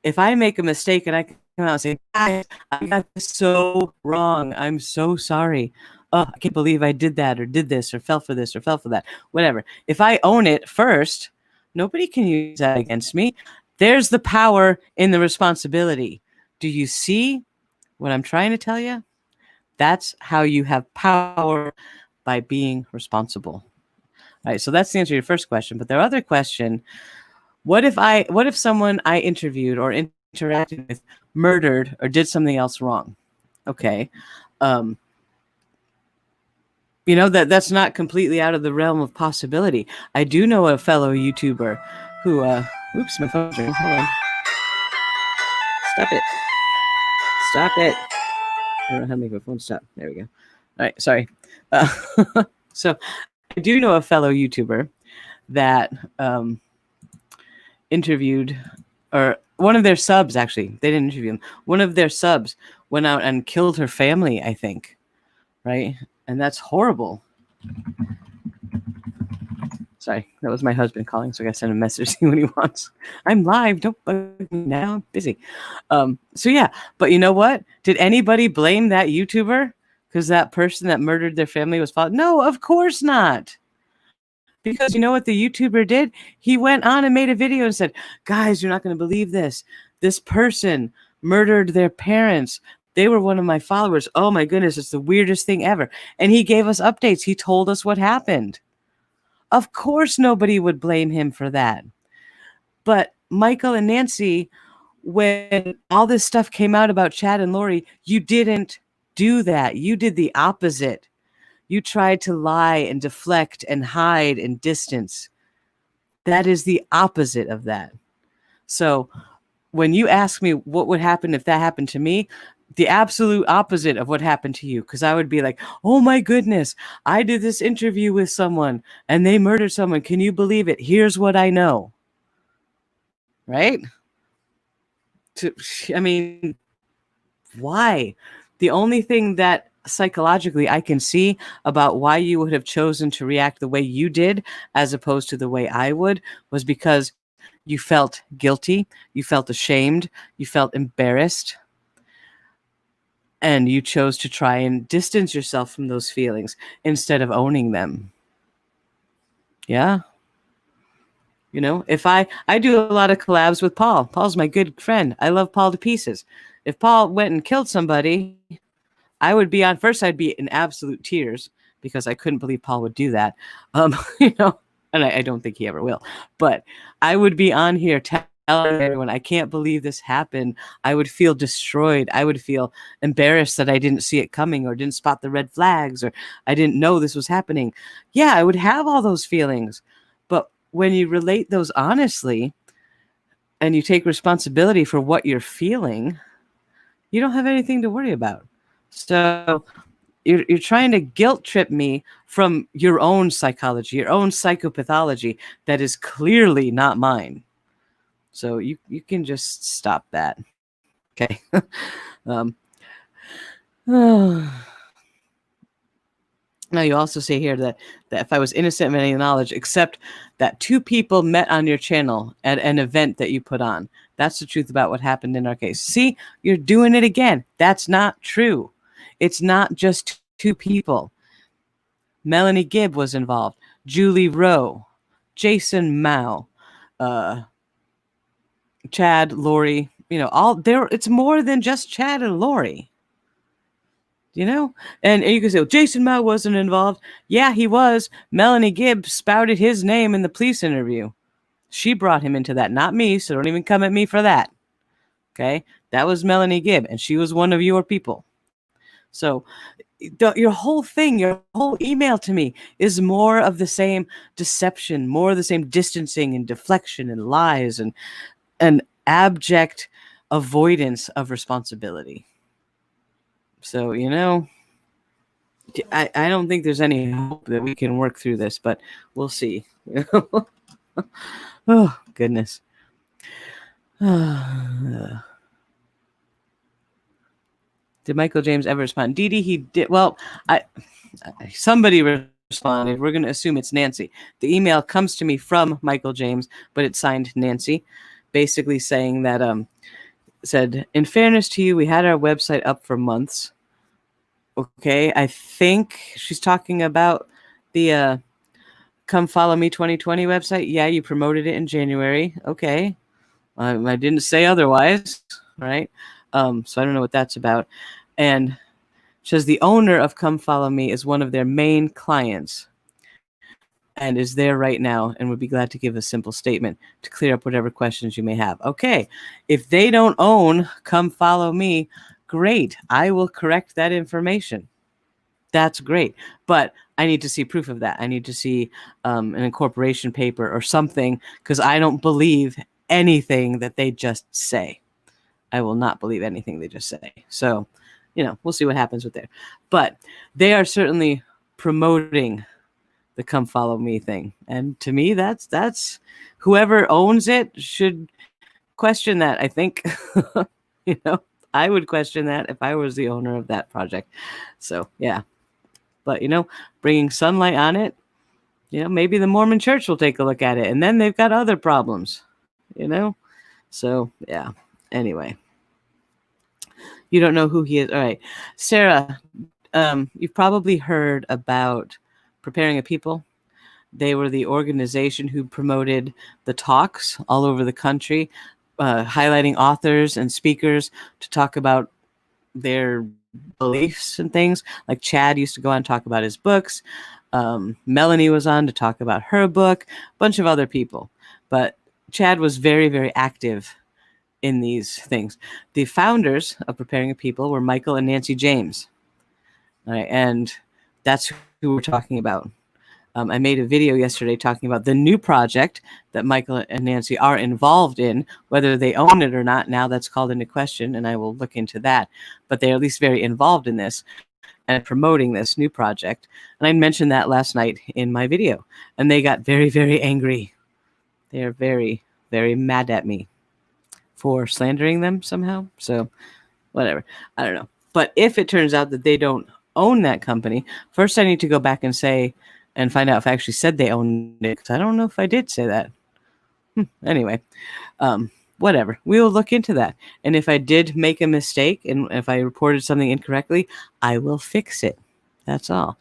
If I make a mistake and I come out and say, I got this so wrong, I'm so sorry. Oh, I can't believe I did that or did this or fell for this or fell for that, whatever. If I own it first, nobody can use that against me. There's the power in the responsibility. Do you see what I'm trying to tell you? That's how you have power, by being responsible. All right, so that's the answer to your first question. But their other question, what if someone I interviewed or interacted with murdered or did something else wrong? Okay. You know, that's not completely out of the realm of possibility. I do know a fellow YouTuber who, oops, my phone's ringing. Hold on. Stop it. Stop it. I don't know how to make my phone stop. There we go. All right, sorry. So I do know a fellow YouTuber that interviewed, or one of their subs, actually. They didn't interview him. One of their subs went out and killed her family, I think. Right? And that's horrible. Sorry, that was my husband calling, so I got to send a message, see what he wants. I'm live. Don't bug me now. I'm busy. So yeah, but you know what? Did anybody blame that YouTuber because that person that murdered their family was followed? No, of course not. Because you know what the YouTuber did? He went on and made a video and said, guys, you're not going to believe this. This person murdered their parents. They were one of my followers. Oh my goodness, it's the weirdest thing ever. And he gave us updates. He told us what happened. Of course, nobody would blame him for that. But Michael and Nancy, when all this stuff came out about Chad and Lori, you didn't do that. You did the opposite. You tried to lie and deflect and hide and distance. That is the opposite of that. So when you ask me what would happen if that happened to me, the absolute opposite of what happened to you, because I would be like, oh my goodness, I did this interview with someone and they murdered someone. Can you believe it? Here's what I know. Right? I mean, why? The only thing that psychologically I can see about why you would have chosen to react the way you did as opposed to the way I would was because you felt guilty, you felt ashamed, you felt embarrassed. And you chose to try and distance yourself from those feelings instead of owning them. Yeah. You know, if I do a lot of collabs with Paul. Paul's my good friend. I love Paul to pieces. If Paul went and killed somebody, I would be on first. I'd be in absolute tears because I couldn't believe Paul would do that. You know, and I don't think he ever will. But I would be on here telling everyone, I can't believe this happened. I would feel destroyed. I would feel embarrassed that I didn't see it coming or didn't spot the red flags or I didn't know this was happening. Yeah, I would have all those feelings. But when you relate those honestly and you take responsibility for what you're feeling, you don't have anything to worry about. So you're trying to guilt trip me from your own psychology, your own psychopathology that is clearly not mine. So you can just stop that. Okay. Now you also say here that if I was innocent of any knowledge, except that 2 people met on your channel at an event that you put on. That's the truth about what happened in our case. See, you're doing it again. That's not true. It's not just 2 people. Melanie Gibb was involved. Julie Rowe, Jason Mao, Chad, Lori, you know, all there. It's more than just Chad and Lori. You know, and you can say, well, Jason Mao wasn't involved. Yeah, he was. Melanie Gibb spouted his name in the police interview. She brought him into that, not me. So don't even come at me for that. Okay, that was Melanie Gibb, and she was one of your people. So your whole thing, your whole email to me is more of the same deception, more of the same distancing and deflection and lies and abject avoidance of responsibility. So, you know, I don't think there's any hope that we can work through this, but we'll see. Oh, goodness. Did Michael James ever respond? Dee Dee, he did. Well, somebody responded. We're going to assume it's Nancy. The email comes to me from Michael James, but it's signed Nancy, basically saying that said, in fairness to you, we had our website up for months. Okay, I think she's talking about the Come Follow Me 2020 website. Yeah, you promoted it in January. Okay, I didn't say otherwise, right? So I don't know what that's about. And she says the owner of Come Follow Me is one of their main clients and is there right now and would be glad to give a simple statement to clear up whatever questions you may have. Okay, if they don't own Come Follow Me, Great. I will correct that information. That's great. But I need to see proof of that. I need to see an incorporation paper or something, because I don't believe anything that they just say. I will not believe anything they just say. So, we'll see what happens with there. But they are certainly promoting the come follow me thing. And to me, that's whoever owns it should question that, I think. I would question that if I was the owner of that project. So, yeah. But, bringing sunlight on it, maybe the Mormon church will take a look at it, and then they've got other problems, So, yeah. Anyway. You don't know who he is. All right. Sarah, you've probably heard about Preparing a People. They were the organization who promoted the talks all over the country, highlighting authors and speakers to talk about their beliefs and things. Like Chad used to go on and talk about his books. Melanie was on to talk about her book, a bunch of other people. But Chad was very, very active in these things. The founders of Preparing a People were Michael and Nancy James. All right, and that's who we're talking about. I made a video yesterday talking about the new project that Michael and Nancy are involved in. Whether they own it or not, now that's called into question, and I will look into that. But they're at least very involved in this and promoting this new project. And I mentioned that last night in my video, and they got very, very angry. They are very, very mad at me for slandering them somehow. So whatever. I don't know. But if it turns out that they don't own that company, first I need to go back and say and find out if I actually said they owned it, because I don't know if I did say that. Anyway, whatever. We will look into that. And if I did make a mistake and if I reported something incorrectly, I will fix it. That's all.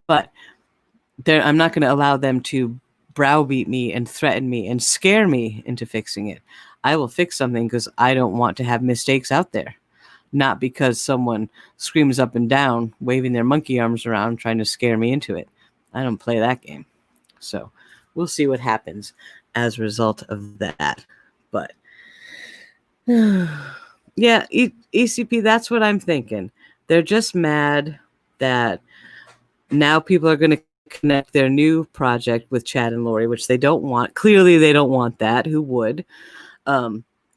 But I'm not going to allow them to browbeat me and threaten me and scare me into fixing it. I will fix something because I don't want to have mistakes out there. Not because someone screams up and down, waving their monkey arms around, trying to scare me into it. I don't play that game. So we'll see what happens as a result of that. But yeah, ECP, that's what I'm thinking. They're just mad that now people are going to connect their new project with Chad and Lori, which they don't want. Clearly, they don't want that. Who would?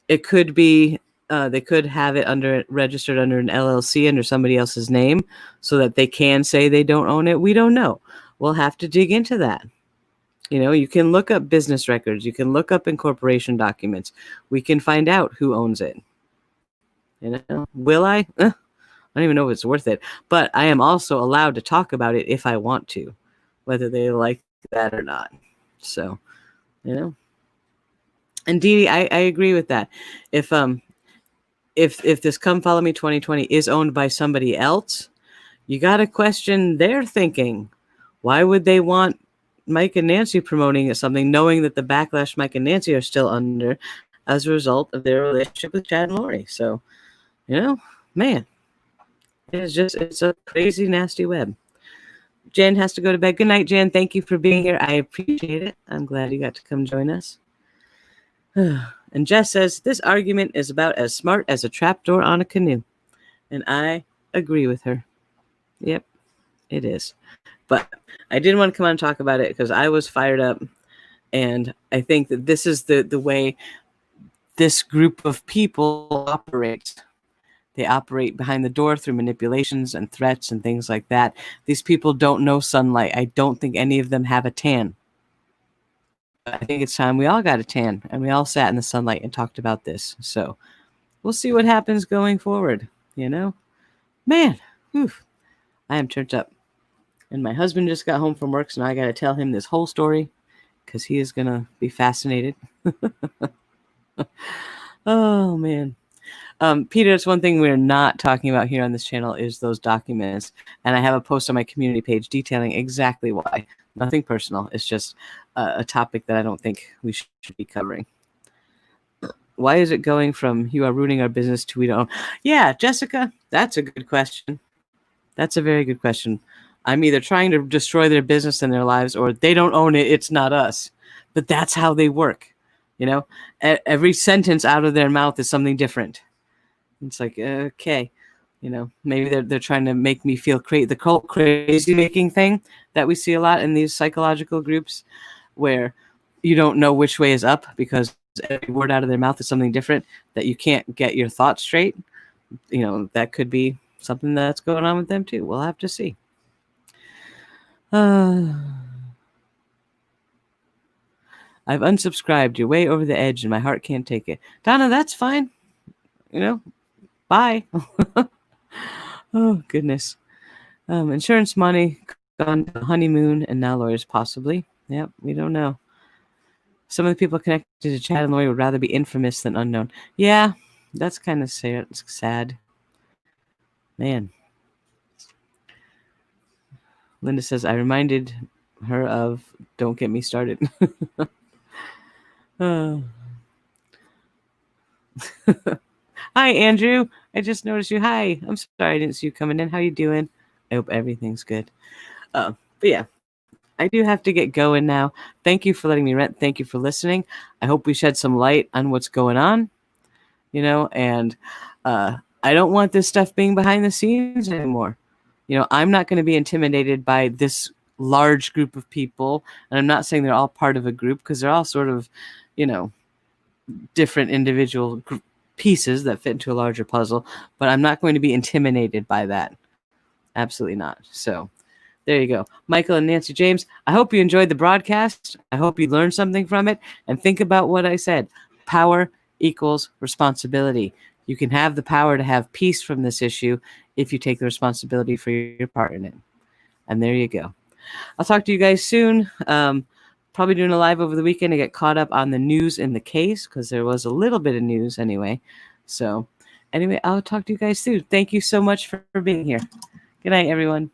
It could be they could have it registered under an LLC under somebody else's name so that they can say they don't own it. We don't know. We'll have to dig into that. You can look up business records. You can look up incorporation documents. We can find out who owns it. Will I? I don't even know if it's worth it. But I am also allowed to talk about it if I want to, whether they like that or not. So, And Dee Dee, I agree with that. If this Come Follow Me 2020 is owned by somebody else, you got to question their thinking. Why would they want Mike and Nancy promoting something, knowing that the backlash Mike and Nancy are still under as a result of their relationship with Chad and Lori? So, man, it's a crazy, nasty web. Jen has to go to bed. Good night, Jen. Thank you for being here. I appreciate it. I'm glad you got to come join us. And Jess says, this argument is about as smart as a trapdoor on a canoe. And I agree with her. Yep, it is. But I didn't want to come on and talk about it because I was fired up. And I think that this is the way this group of people operates. They operate behind the door through manipulations and threats and things like that. These people don't know sunlight. I don't think any of them have a tan. I think it's time we all got a tan and we all sat in the sunlight and talked about this. So we'll see what happens going forward. Man, whew, I am turned up. And my husband just got home from work, so now I got to tell him this whole story because he is going to be fascinated. Oh, man. Peter, it's one thing we're not talking about here on this channel is those documents. And I have a post on my community page detailing exactly why. Nothing personal. It's just a topic that I don't think we should be covering. Why is it going from you are ruining our business to we don't? Yeah, Jessica, that's a good question. That's a very good question. I'm either trying to destroy their business and their lives or they don't own it. It's not us. But that's how they work. Every sentence out of their mouth is something different. It's like, okay. Maybe they're trying to make me feel the cult crazy making thing that we see a lot in these psychological groups, where you don't know which way is up because every word out of their mouth is something different, that you can't get your thoughts straight. That could be something that's going on with them too. We'll have to see. I've unsubscribed. You're way over the edge and my heart can't take it. Donna, that's fine. Bye. Oh, goodness. Insurance money, gone to the honeymoon, and now lawyers possibly. Yep, we don't know. Some of the people connected to Chad and Lori would rather be infamous than unknown. Yeah, that's kind of sad. Man. Linda says, I reminded her of don't get me started. Hi, Andrew. I just noticed you. Hi. I'm sorry I didn't see you coming in. How you doing? I hope everything's good. But yeah, I do have to get going now. Thank you for letting me rant. Thank you for listening. I hope we shed some light on what's going on, and I don't want this stuff being behind the scenes anymore. I'm not going to be intimidated by this large group of people. And I'm not saying they're all part of a group, because they're all sort of, different individual pieces that fit into a larger puzzle. But I'm not going to be intimidated by that. Absolutely not. So there you go. Michael and Nancy James, I hope you enjoyed the broadcast. I hope you learned something from it. And think about what I said. Power equals responsibility. You can have the power to have peace from this issue if you take the responsibility for your part in it. And there you go. I'll talk to you guys soon. Probably doing a live over the weekend to get caught up on the news in the case, because there was a little bit of news anyway. So anyway, I'll talk to you guys soon. Thank you so much for being here. Good night, everyone.